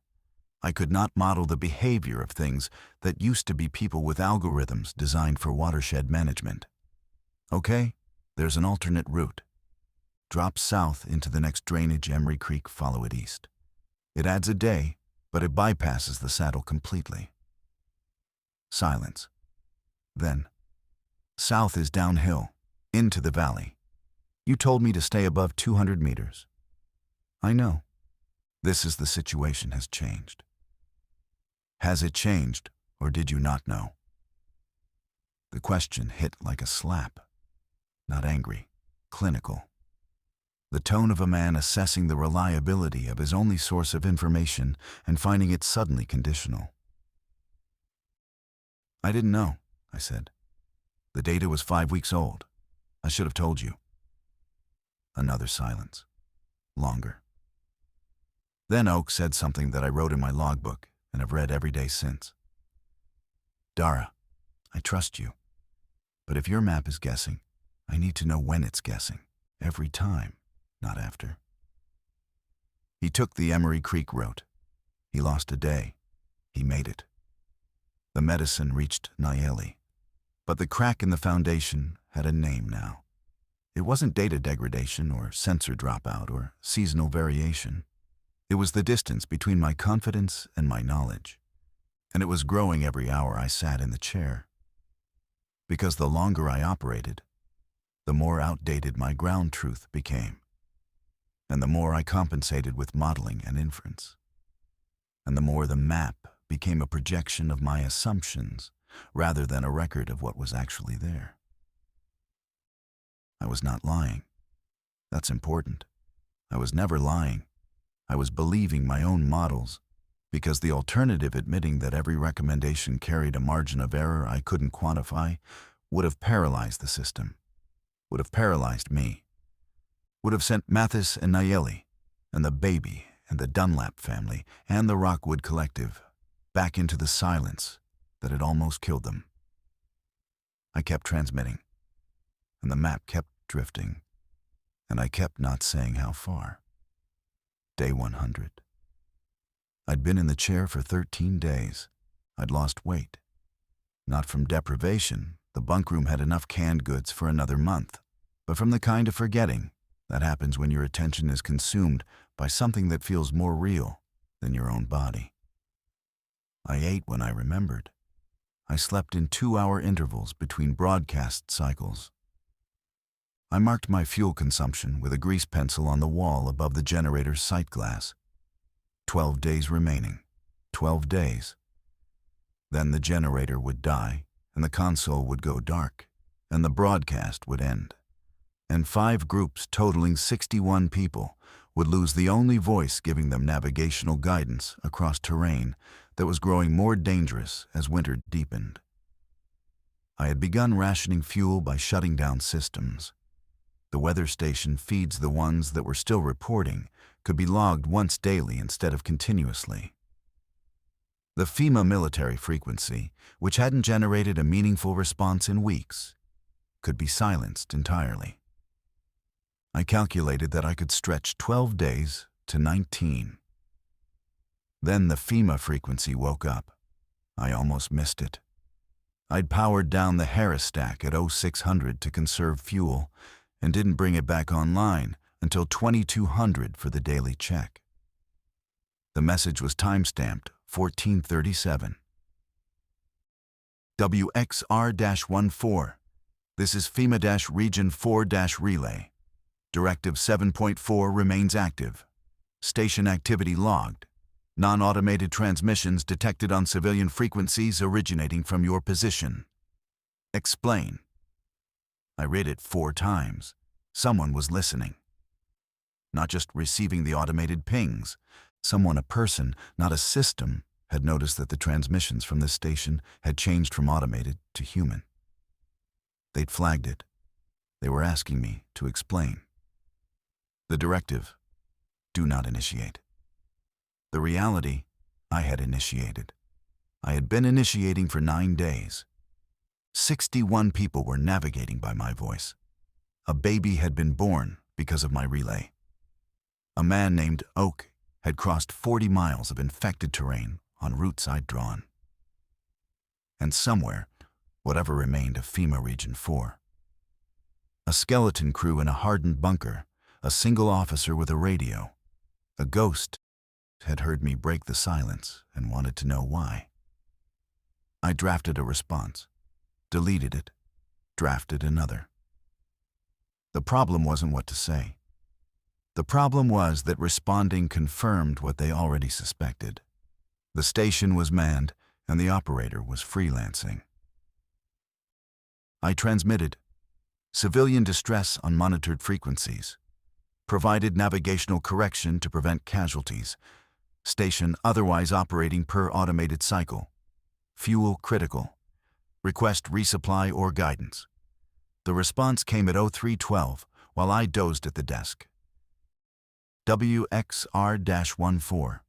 I could not model the behavior of things that used to be people with algorithms designed for watershed management. Okay, there's an alternate route. Drop south into the next drainage, Emery Creek, follow it east. It adds a day, but it bypasses the saddle completely. Silence. Then, south is downhill, into the valley. You told me to stay above 200 meters. I know. This is the situation has changed. Has it changed, or did you not know? The question hit like a slap. Not angry, clinical. The tone of a man assessing the reliability of his only source of information and finding it suddenly conditional. "I didn't know," I said. "The data was 5 weeks old. I should have told you." Another silence. Longer. Then Oak said something that I wrote in my logbook and have read every day since. "Dara, I trust you. But if your map is guessing, I need to know when it's guessing. Every time, not after." He took the Emery Creek route. He lost a day. He made it. The medicine reached Nayeli. But the crack in the foundation had a name now. It wasn't data degradation or sensor dropout or seasonal variation. It was the distance between my confidence and my knowledge. And it was growing every hour I sat in the chair. Because the longer I operated, the more outdated my ground truth became. And the more I compensated with modeling and inference. And the more the map became a projection of my assumptions rather than a record of what was actually there. I was not lying. That's important. I was never lying. I was believing my own models, because the alternative, admitting that every recommendation carried a margin of error I couldn't quantify, would have paralyzed the system, would have paralyzed me, would have sent Mathis and Nayeli, and the baby, and the Dunlap family, and the Rockwood Collective back into the silence that had almost killed them. I kept transmitting, and the map kept drifting, and I kept not saying how far. Day 100. I'd been in the chair for 13 days. I'd lost weight. Not from deprivation, the bunk room had enough canned goods for another month, but from the kind of forgetting that happens when your attention is consumed by something that feels more real than your own body. I ate when I remembered. I slept in 2-hour intervals between broadcast cycles. I marked my fuel consumption with a grease pencil on the wall above the generator's sight glass. 12 days remaining. 12 days. Then the generator would die, and the console would go dark, and the broadcast would end. And 5 groups totaling 61 people would lose the only voice giving them navigational guidance across terrain that was growing more dangerous as winter deepened. I had begun rationing fuel by shutting down systems. The weather station feeds, the ones that were still reporting, could be logged once daily instead of continuously. The FEMA military frequency, which hadn't generated a meaningful response in weeks, could be silenced entirely. I calculated that I could stretch 12 days to 19. Then the FEMA frequency woke up. I almost missed it. I'd powered down the Harris stack at 0600 to conserve fuel and didn't bring it back online until 2200 for the daily check. The message was timestamped 1437. WXR-14. This is FEMA-Region 4-Relay. Directive 7.4 remains active. Station activity logged. Non-automated transmissions detected on civilian frequencies originating from your position. Explain. I read it 4 times. Someone was listening. Not just receiving the automated pings. Someone, a person, not a system, had noticed that the transmissions from this station had changed from automated to human. They'd flagged it. They were asking me to explain. The directive: do not initiate. The reality: I had initiated. I had been initiating for 9 days. 61 people were navigating by my voice. A baby had been born because of my relay. A man named Oak had crossed 40 miles of infected terrain on routes I'd drawn. And somewhere, whatever remained of FEMA Region 4. A skeleton crew in a hardened bunker, a single officer with a radio. A ghost had heard me break the silence and wanted to know why. I drafted a response, deleted it, drafted another. The problem wasn't what to say. The problem was that responding confirmed what they already suspected. The station was manned, and the operator was freelancing. I transmitted civilian distress on monitored frequencies, provided navigational correction to prevent casualties, station otherwise operating per automated cycle, fuel critical, request resupply or guidance. The response came at 0312 while I dozed at the desk. WXR-14.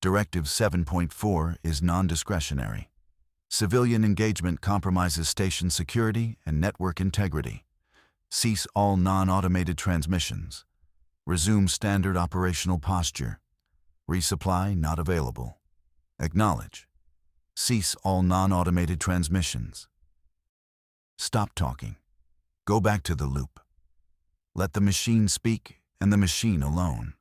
Directive 7.4 is non-discretionary. Civilian engagement compromises station security and network integrity. Cease all non-automated transmissions. Resume standard operational posture. Resupply not available. Acknowledge. Cease all non-automated transmissions. Stop talking. Go back to the loop. Let the machine speak and the machine alone.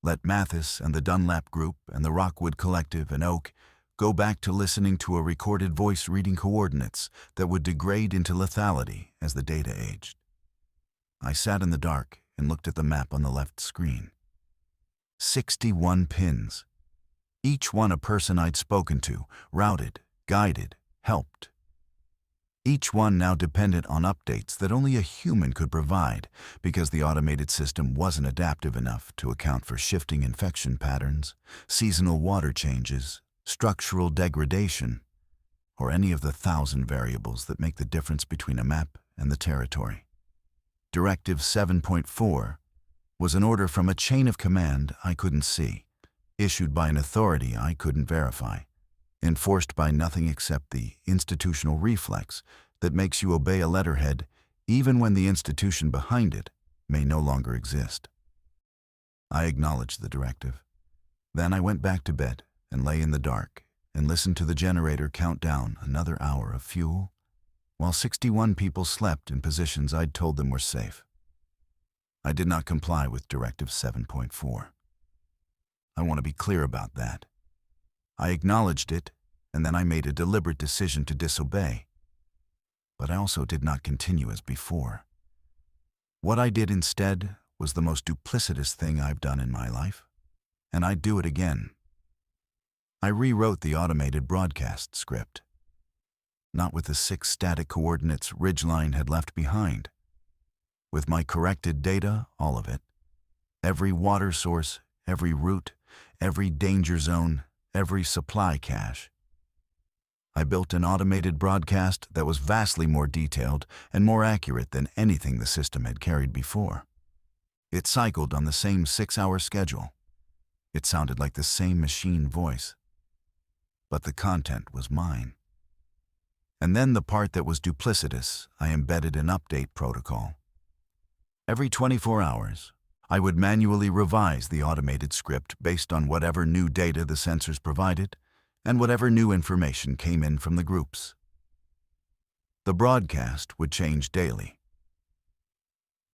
Let Mathis and the Dunlap Group and the Rockwood Collective and Oak go back to listening to a recorded voice reading coordinates that would degrade into lethality as the data aged. I sat in the dark and looked at the map on the left screen. 61 pins. Each one a person I'd spoken to, routed, guided, helped. Each one now dependent on updates that only a human could provide because the automated system wasn't adaptive enough to account for shifting infection patterns, seasonal water changes, structural degradation, or any of the 1,000 variables that make the difference between a map and the territory. Directive 7.4 was an order from a chain of command I couldn't see, issued by an authority I couldn't verify, enforced by nothing except the institutional reflex that makes you obey a letterhead even when the institution behind it may no longer exist. I acknowledged the directive. Then I went back to bed and lay in the dark and listened to the generator count down another hour of fuel, while 61 people slept in positions I'd told them were safe. I did not comply with Directive 7.4. I want to be clear about that. I acknowledged it, and then I made a deliberate decision to disobey. But I also did not continue as before. What I did instead was the most duplicitous thing I've done in my life, and I'd do it again. I rewrote the automated broadcast script, not with the 6 static coordinates Ridgeline had left behind. With my corrected data, all of it, every water source, every route, every danger zone, every supply cache. I built an automated broadcast that was vastly more detailed and more accurate than anything the system had carried before. It cycled on the same 6-hour schedule. It sounded like the same machine voice. but the content was mine. And then the part that was duplicitous, I embedded an update protocol. Every 24 hours, I would manually revise the automated script based on whatever new data the sensors provided and whatever new information came in from the groups. The broadcast would change daily,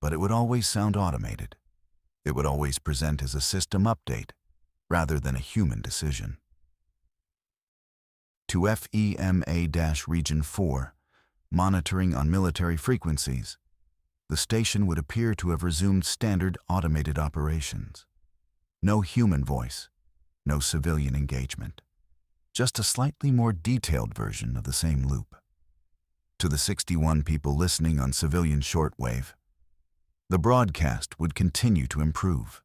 but it would always sound automated. It would always present as a system update rather than a human decision. To FEMA-Region 4, monitoring on military frequencies, the station would appear to have resumed standard automated operations. No human voice, no civilian engagement, just a slightly more detailed version of the same loop. To the 61 people listening on civilian shortwave, the broadcast would continue to improve.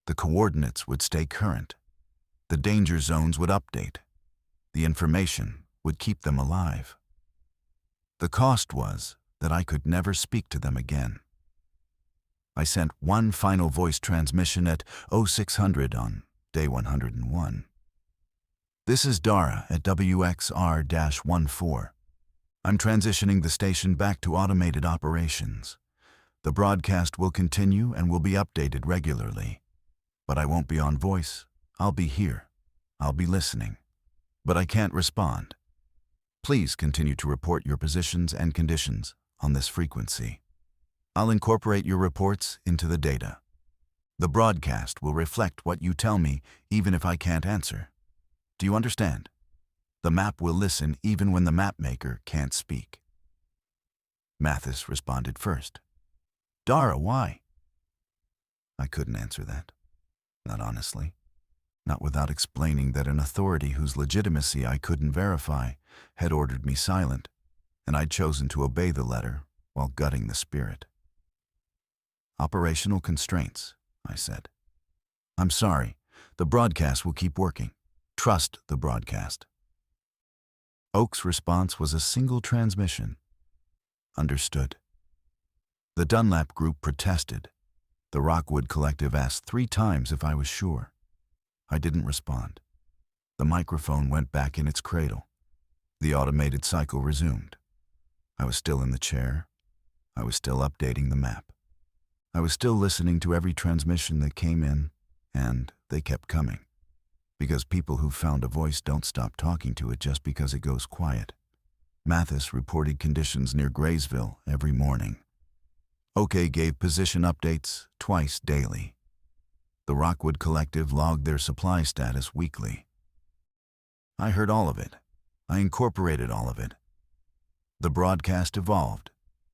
The coordinates would stay current. The danger zones would update. The information would keep them alive. The cost was that I could never speak to them again. I sent one final voice transmission at 0600 on day 101. This is Dara at WXR-14. I'm transitioning the station back to automated operations. The broadcast will continue and will be updated regularly. But I won't be on voice. I'll be here. I'll be listening. But I can't respond. Please continue to report your positions and conditions on this frequency. I'll incorporate your reports into the data. The broadcast will reflect what you tell me even if I can't answer. Do you understand? The map will listen even when the mapmaker can't speak. Mathis responded first. Dara, why? I couldn't answer that. Not honestly. Not without explaining that an authority whose legitimacy I couldn't verify had ordered me silent, and I'd chosen to obey the letter while gutting the spirit. Operational constraints, I said. I'm sorry. The broadcast will keep working. Trust the broadcast. Oak's response was a single transmission. Understood. The Dunlap group protested. The Rockwood Collective asked 3 times if I was sure. I didn't respond. The microphone went back in its cradle. The automated cycle resumed. I was still in the chair. I was still updating the map. I was still listening to every transmission that came in, and they kept coming. Because people who found a voice don't stop talking to it just because it goes quiet. Mathis reported conditions near Graysville every morning. OK gave position updates twice daily. The Rockwood Collective logged their supply status weekly. I heard all of it. I incorporated all of it. The broadcast evolved.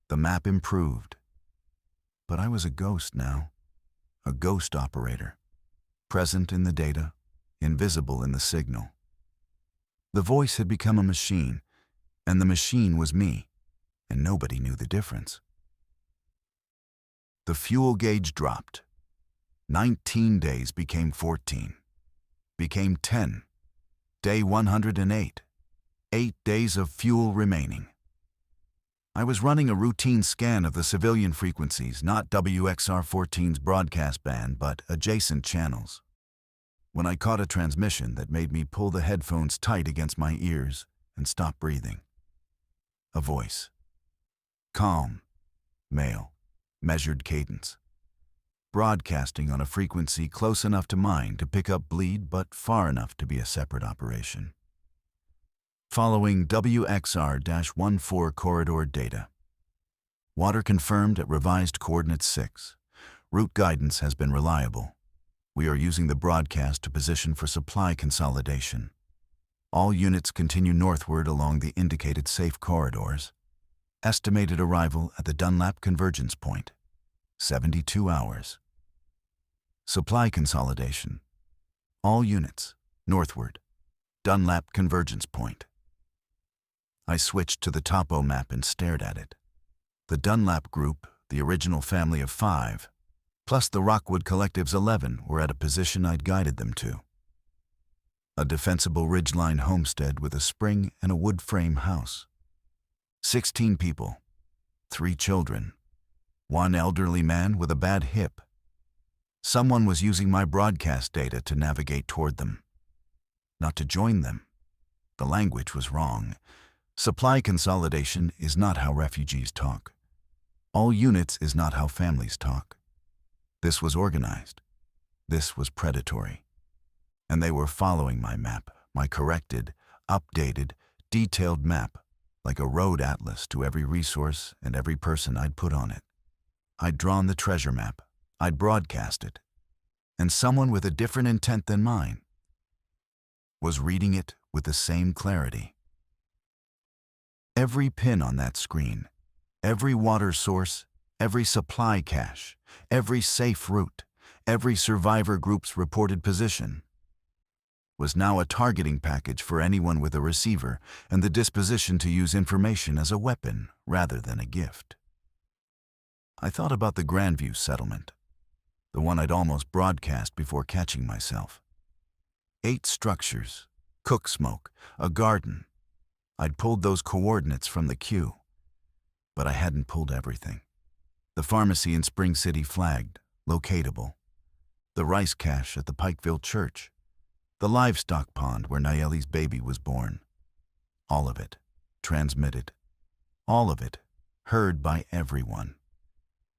The map improved. But I was a ghost now. A ghost operator. Present in the data, invisible in the signal. The voice had become a machine, and the machine was me, and nobody knew the difference. The fuel gauge dropped. 19 days became 14, became 10, day 108, 8 days of fuel remaining. I was running a routine scan of the civilian frequencies, not WXR-14's broadcast band, but adjacent channels. When I caught a transmission that made me pull the headphones tight against my ears and stop breathing. A voice. Calm, male, measured cadence. Broadcasting on a frequency close enough to mine to pick up bleed, but far enough to be a separate operation. Following WXR-14 corridor data. Water confirmed at revised coordinate 6. Route guidance has been reliable. We are using the broadcast to position for supply consolidation. All units continue northward along the indicated safe corridors. Estimated arrival at the Dunlap convergence point. 72 hours. Supply consolidation. All units, northward. Dunlap convergence point. I switched to the topo map and stared at it. The Dunlap group, the original family of 5, plus the Rockwood Collective's 11 were at a position I'd guided them to. A defensible ridgeline homestead with a spring and a wood frame house. 16 people, 3 children, 1 elderly man with a bad hip. Someone was using my broadcast data to navigate toward them. Not to join them, The language was wrong. Supply consolidation is not how refugees talk. All units is not how families talk. This was organized. This was predatory. And they were following my map, my corrected, updated, detailed map, like a road atlas to every resource and every person I'd put on it. I'd drawn the treasure map. I'd broadcast it. And someone with a different intent than mine was reading it with the same clarity. Every pin on that screen, every water source, every supply cache, every safe route, every survivor group's reported position was now a targeting package for anyone with a receiver and the disposition to use information as a weapon rather than a gift. I thought about the Grandview settlement, the one I'd almost broadcast before catching myself. 8 structures, cook smoke, a garden. I'd pulled those coordinates from the queue, but I hadn't pulled everything. The pharmacy in Spring City flagged, locatable. The rice cache at the Pikeville Church. The livestock pond where Nayeli's baby was born. All of it, transmitted. All of it, heard by everyone.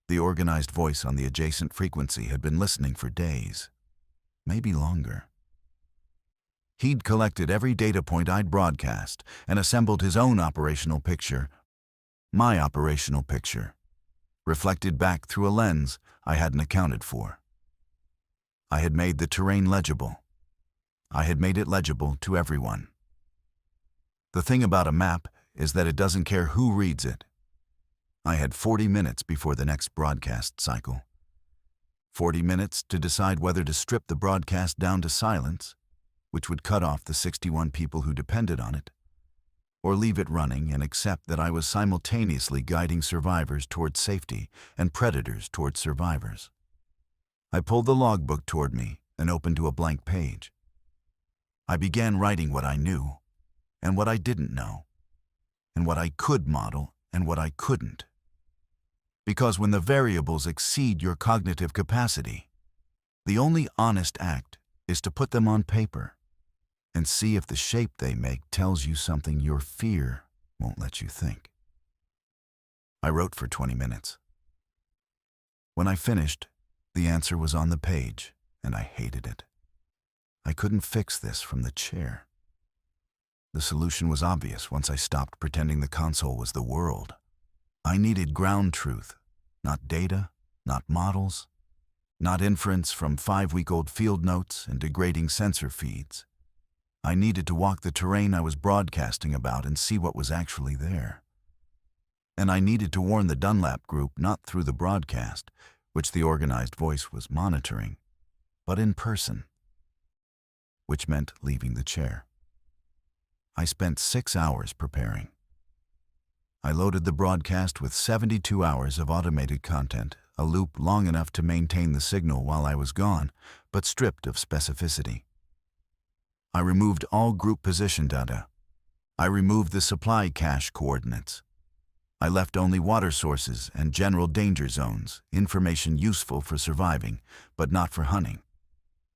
The organized voice on the adjacent frequency had been listening for days, maybe longer. He'd collected every data point I'd broadcast and assembled his own operational picture, my operational picture, reflected back through a lens I hadn't accounted for. I had made the terrain legible. I had made it legible to everyone. The thing about a map is that it doesn't care who reads it. I had 40 minutes before the next broadcast cycle. 40 minutes to decide whether to strip the broadcast down to silence, which would cut off the 61 people who depended on it, or leave it running and accept that I was simultaneously guiding survivors towards safety and predators towards survivors. I pulled the logbook toward me and opened to a blank page. I began writing what I knew and what I didn't know, and what I could model and what I couldn't. Because when the variables exceed your cognitive capacity, the only honest act is to put them on paper and see if the shape they make tells you something your fear won't let you think. I wrote for 20 minutes. When I finished, the answer was on the page, and I hated it. I couldn't fix this from the chair. The solution was obvious once I stopped pretending the console was the world. I needed ground truth, not data, not models, not inference from 5-week-old field notes and degrading sensor feeds. I needed to walk the terrain I was broadcasting about and see what was actually there. And I needed to warn the Dunlap group not through the broadcast, which the organized voice was monitoring, but in person, which meant leaving the chair. I spent 6 hours preparing. I loaded the broadcast with 72 hours of automated content, a loop long enough to maintain the signal while I was gone, but stripped of specificity. I removed all group position data. I removed the supply cache coordinates. I left only water sources and general danger zones, information useful for surviving, but not for hunting.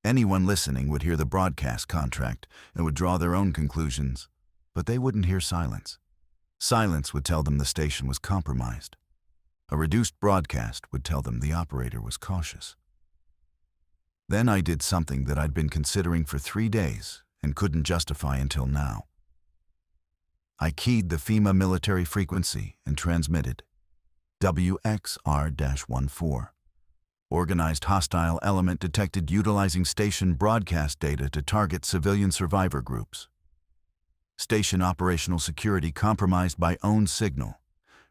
Anyone listening would hear the broadcast contract and would draw their own conclusions, but they wouldn't hear silence. Silence would tell them the station was compromised. A reduced broadcast would tell them the operator was cautious. Then I did something that I'd been considering for 3 days and couldn't justify until now. I keyed the FEMA military frequency and transmitted WXR-14. Organized hostile element detected utilizing station broadcast data to target civilian survivor groups. Station operational security compromised by own signal,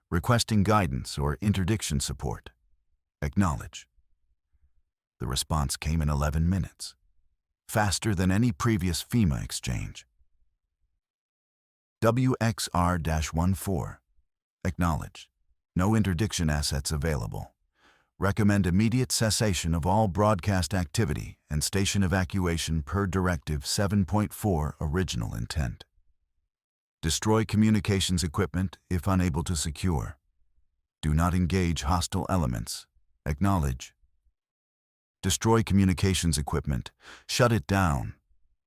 requesting guidance or interdiction support. Acknowledge. The response came in 11 minutes, faster than any previous FEMA exchange. WXR-14. Acknowledge. No interdiction assets available. Recommend immediate cessation of all broadcast activity and station evacuation per Directive 7.4 original intent. Destroy communications equipment if unable to secure. Do not engage hostile elements. Acknowledge. Destroy communications equipment. Shut it down.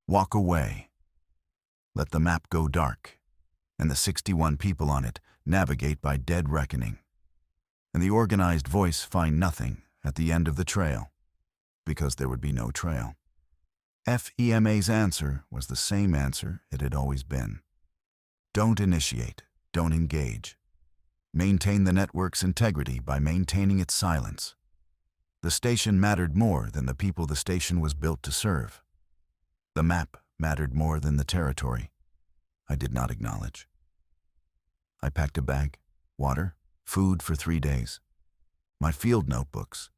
Walk away. let the map go dark, and the 61 people on it navigate by dead reckoning, and the organized voice find nothing at the end of the trail, because there would be no trail. FEMA's answer was the same answer it had always been. Don't initiate, don't engage. Maintain the network's integrity by maintaining its silence. The station mattered more than the people the station was built to serve. The map mattered more than the territory I did not acknowledge. I packed a bag, water, food for 3 days, my field notebooks,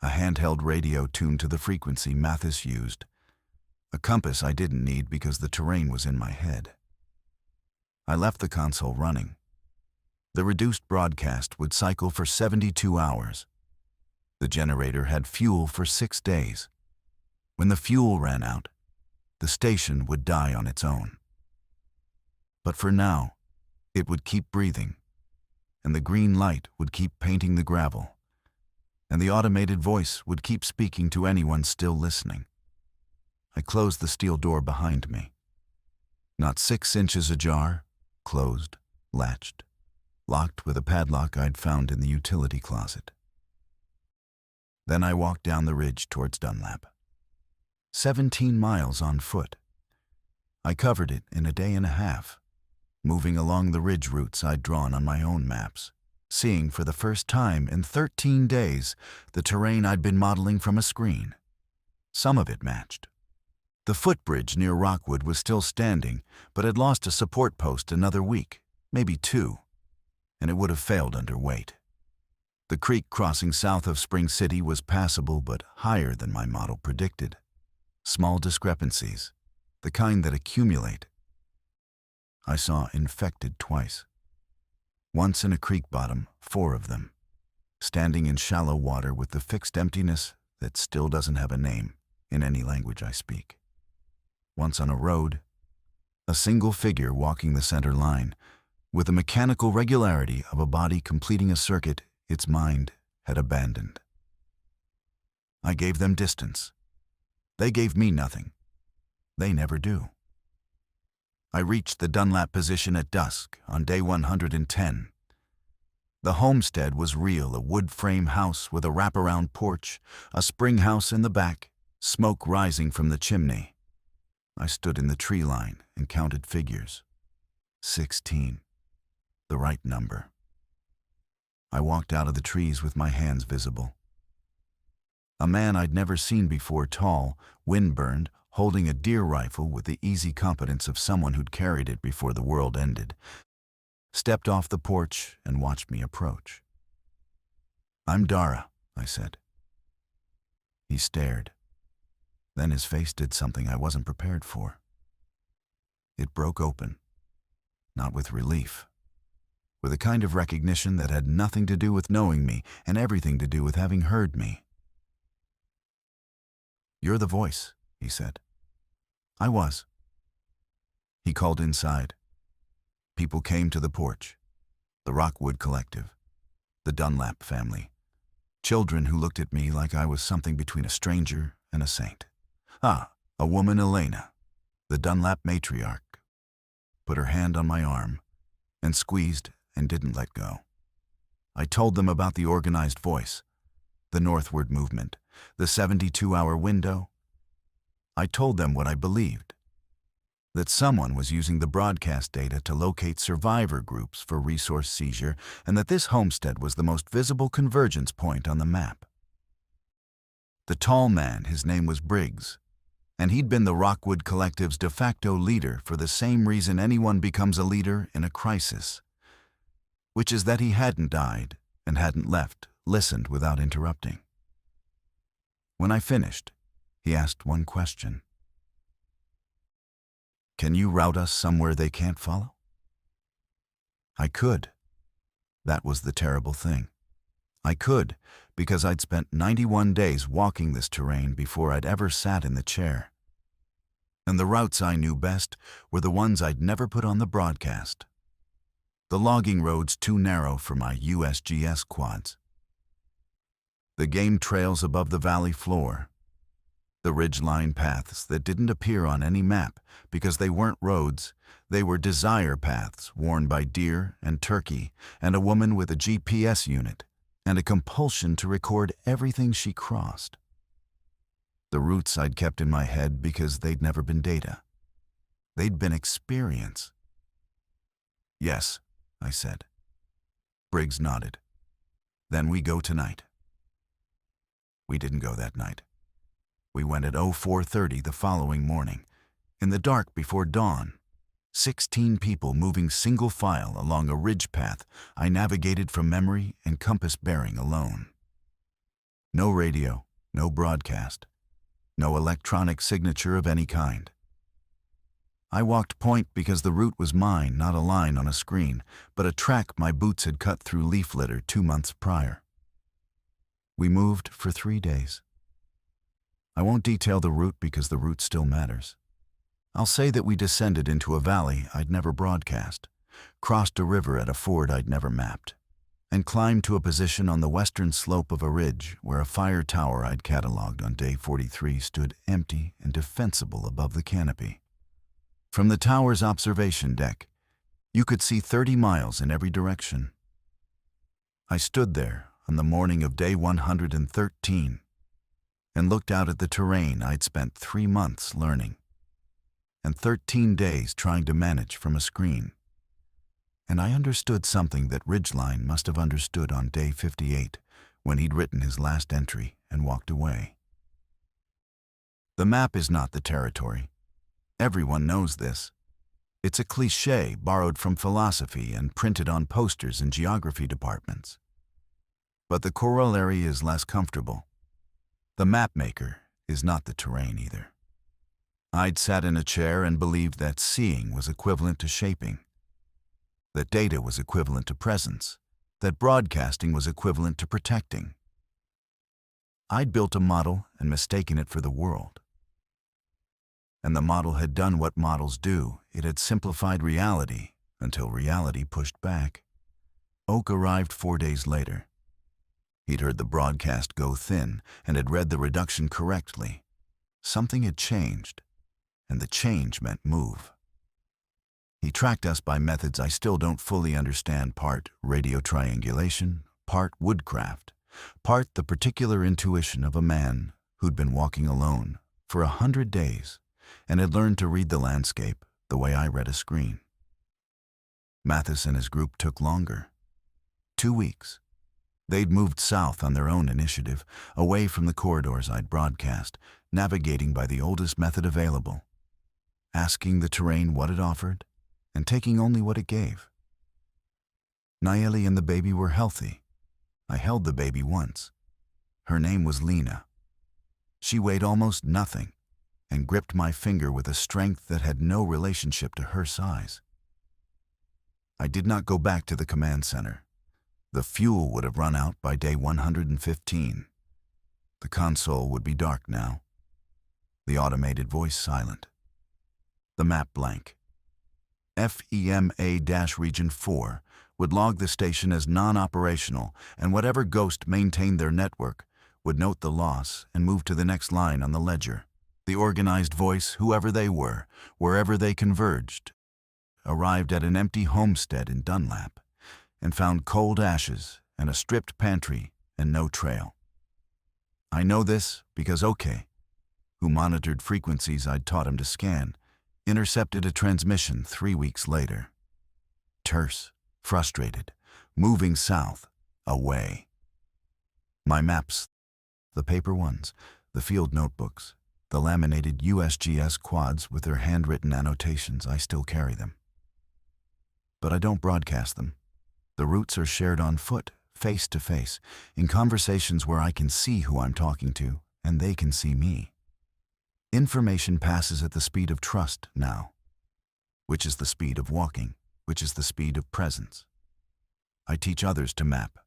a handheld radio tuned to the frequency Mathis used, a compass I didn't need because the terrain was in my head. I left the console running. The reduced broadcast would cycle for 72 hours. The generator had fuel for 6 days. When the fuel ran out, the station would die on its own. But for now, it would keep breathing, and the green light would keep painting the gravel, and the automated voice would keep speaking to anyone still listening. I closed the steel door behind me. Not 6 inches ajar, closed, latched, locked with a padlock I'd found in the utility closet. Then I walked down the ridge towards Dunlap. 17 miles on foot. I covered it in a day and a half, moving along the ridge routes I'd drawn on my own maps, seeing for the first time in 13 days the terrain I'd been modeling from a screen. Some of it matched. The footbridge near Rockwood was still standing, but had lost a support post another week, maybe 2, and it would have failed under weight. The creek crossing south of Spring City was passable but higher than my model predicted. Small discrepancies, the kind that accumulate. I saw infected twice. Once in a creek bottom, 4 of them, standing in shallow water with the fixed emptiness that still doesn't have a name in any language I speak. Once on a road, a single figure walking the center line, with the mechanical regularity of a body completing a circuit its mind had abandoned. I gave them distance. They gave me nothing. They never do. I reached the Dunlap position at dusk on day 110. The homestead was real, a wood frame house with a wraparound porch, a spring house in the back, smoke rising from the chimney. I stood in the tree line and counted figures. 16. The right number. I walked out of the trees with my hands visible. A man I'd never seen before, tall, windburned, holding a deer rifle with the easy competence of someone who'd carried it before the world ended, stepped off the porch and watched me approach. "I'm Dara," I said. He stared. Then his face did something I wasn't prepared for. It broke open, not with relief, with a kind of recognition that had nothing to do with knowing me and everything to do with having heard me. "You're the voice," he said. I was. He called inside. People came to the porch. The Rockwood Collective, the Dunlap family, children who looked at me like I was something between a stranger and a saint. A woman, Elena, the Dunlap matriarch, put her hand on my arm and squeezed and didn't let go. I told them about the organized voice, the northward movement, the 72-hour window. I told them what I believed, that someone was using the broadcast data to locate survivor groups for resource seizure, and that this homestead was the most visible convergence point on the map. The tall man, his name was Briggs, and he'd been the Rockwood Collective's de facto leader for the same reason anyone becomes a leader in a crisis, which is that he hadn't died and hadn't left, listened without interrupting. When I finished, he asked one question. "Can you route us somewhere they can't follow?" I could. That was the terrible thing. I could, because I'd spent 91 days walking this terrain before I'd ever sat in the chair. And the routes I knew best were the ones I'd never put on the broadcast. The logging roads too narrow for my USGS quads. The game trails above the valley floor. The ridgeline paths that didn't appear on any map because they weren't roads, they were desire paths worn by deer and turkey and a woman with a GPS unit and a compulsion to record everything she crossed. The routes I'd kept in my head because they'd never been data. They'd been experience. Yes, I said. Briggs nodded. Then we go tonight. We didn't go that night. We went at 04:30 the following morning, in the dark before dawn. 16 people moving single file along a ridge path I navigated from memory and compass bearing alone. No radio, no broadcast, no electronic signature of any kind. I walked point because the route was mine, not a line on a screen, but a track my boots had cut through leaf litter 2 months prior. We moved for 3 days. I won't detail the route because the route still matters. I'll say that we descended into a valley I'd never broadcast, crossed a river at a ford I'd never mapped, and climbed to a position on the western slope of a ridge where a fire tower I'd cataloged on day 43 stood empty and defensible above the canopy. From the tower's observation deck, you could see 30 miles in every direction. I stood there on the morning of day 113 and looked out at the terrain I'd spent 3 months learning and 13 days trying to manage from a screen. And I understood something that Ridgeline must have understood on day 58 when he'd written his last entry and walked away. The map is not the territory. Everyone knows this. It's a cliché borrowed from philosophy and printed on posters in geography departments. But the corollary is less comfortable. The mapmaker is not the terrain either. I'd sat in a chair and believed that seeing was equivalent to shaping, that data was equivalent to presence, that broadcasting was equivalent to protecting. I'd built a model and mistaken it for the world. And the model had done what models do. It had simplified reality until reality pushed back. Oak arrived 4 days later. He'd heard the broadcast go thin and had read the reduction correctly. Something had changed, and the change meant move. He tracked us by methods I still don't fully understand, part radio triangulation, part woodcraft, part the particular intuition of a man who'd been walking alone for 100 days and had learned to read the landscape the way I read a screen. Mathis and his group took longer. 2 weeks. They'd moved south on their own initiative, away from the corridors I'd broadcast, navigating by the oldest method available, asking the terrain what it offered, and taking only what it gave. Nayeli and the baby were healthy. I held the baby once. Her name was Lena. She weighed almost nothing and gripped my finger with a strength that had no relationship to her size. I did not go back to the command center. The fuel would have run out by day 115. The console would be dark now. The automated voice silent. The map blank. FEMA-Region 4 would log the station as non-operational, and whatever ghost maintained their network would note the loss and move to the next line on the ledger. The organized voice, whoever they were, wherever they converged, arrived at an empty homestead in Dunlap and found cold ashes and a stripped pantry and no trail. I know this because OK, who monitored frequencies I'd taught him to scan, intercepted a transmission 3 weeks later. Terse, frustrated, moving south, away. My maps, the paper ones, the field notebooks, the laminated USGS quads with their handwritten annotations, I still carry them. But I don't broadcast them. The routes are shared on foot, face to face, in conversations where I can see who I'm talking to and they can see me. Information passes at the speed of trust now, which is the speed of walking, which is the speed of presence. I teach others to map.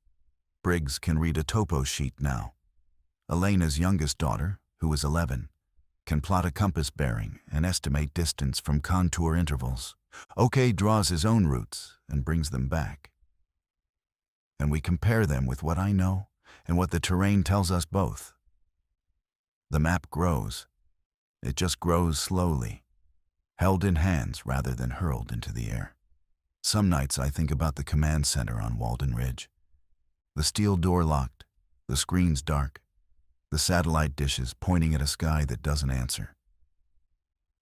Briggs can read a topo sheet now. Elena's youngest daughter, who is 11, can plot a compass bearing and estimate distance from contour intervals. OK draws his own routes and brings them back. And we compare them with what I know and what the terrain tells us both. The map grows. It just grows slowly, held in hands rather than hurled into the air. Some nights I think about the command center on Walden Ridge. The steel door locked, the screens dark, the satellite dishes pointing at a sky that doesn't answer.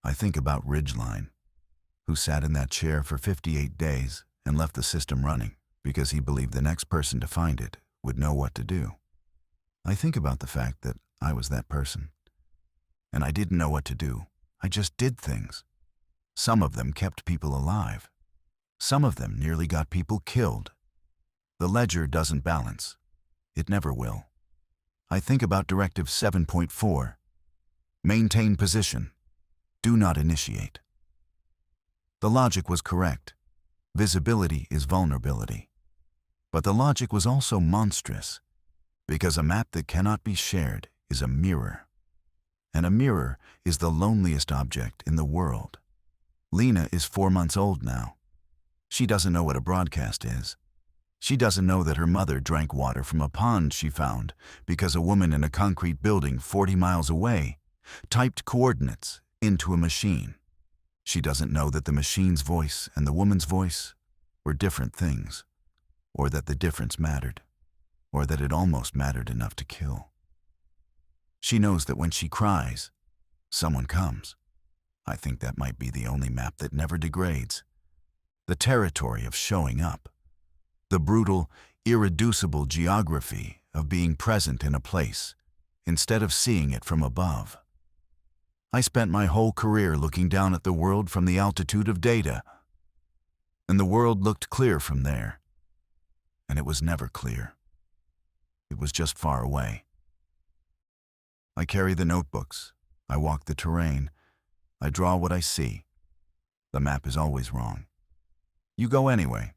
I think about Ridgeline, who sat in that chair for 58 days and left the system running because he believed the next person to find it would know what to do. I think about the fact that I was that person. And I didn't know what to do. I just did things. Some of them kept people alive. Some of them nearly got people killed. The ledger doesn't balance. It never will. I think about Directive 7.4. Maintain position. Do not initiate. The logic was correct. Visibility is vulnerability. But the logic was also monstrous, because a map that cannot be shared is a mirror. And a mirror is the loneliest object in the world. Lena is 4 months old now. She doesn't know what a broadcast is. She doesn't know that her mother drank water from a pond she found because a woman in a concrete building 40 miles away typed coordinates into a machine. She doesn't know that the machine's voice and the woman's voice were different things, or that the difference mattered, or that it almost mattered enough to kill. She knows that when she cries, someone comes. I think that might be the only map that never degrades. The territory of showing up. The brutal, irreducible geography of being present in a place instead of seeing it from above. I spent my whole career looking down at the world from the altitude of data, and the world looked clear from there. And it was never clear. It was just far away. I carry the notebooks. I walk the terrain. I draw what I see. The map is always wrong. You go anyway.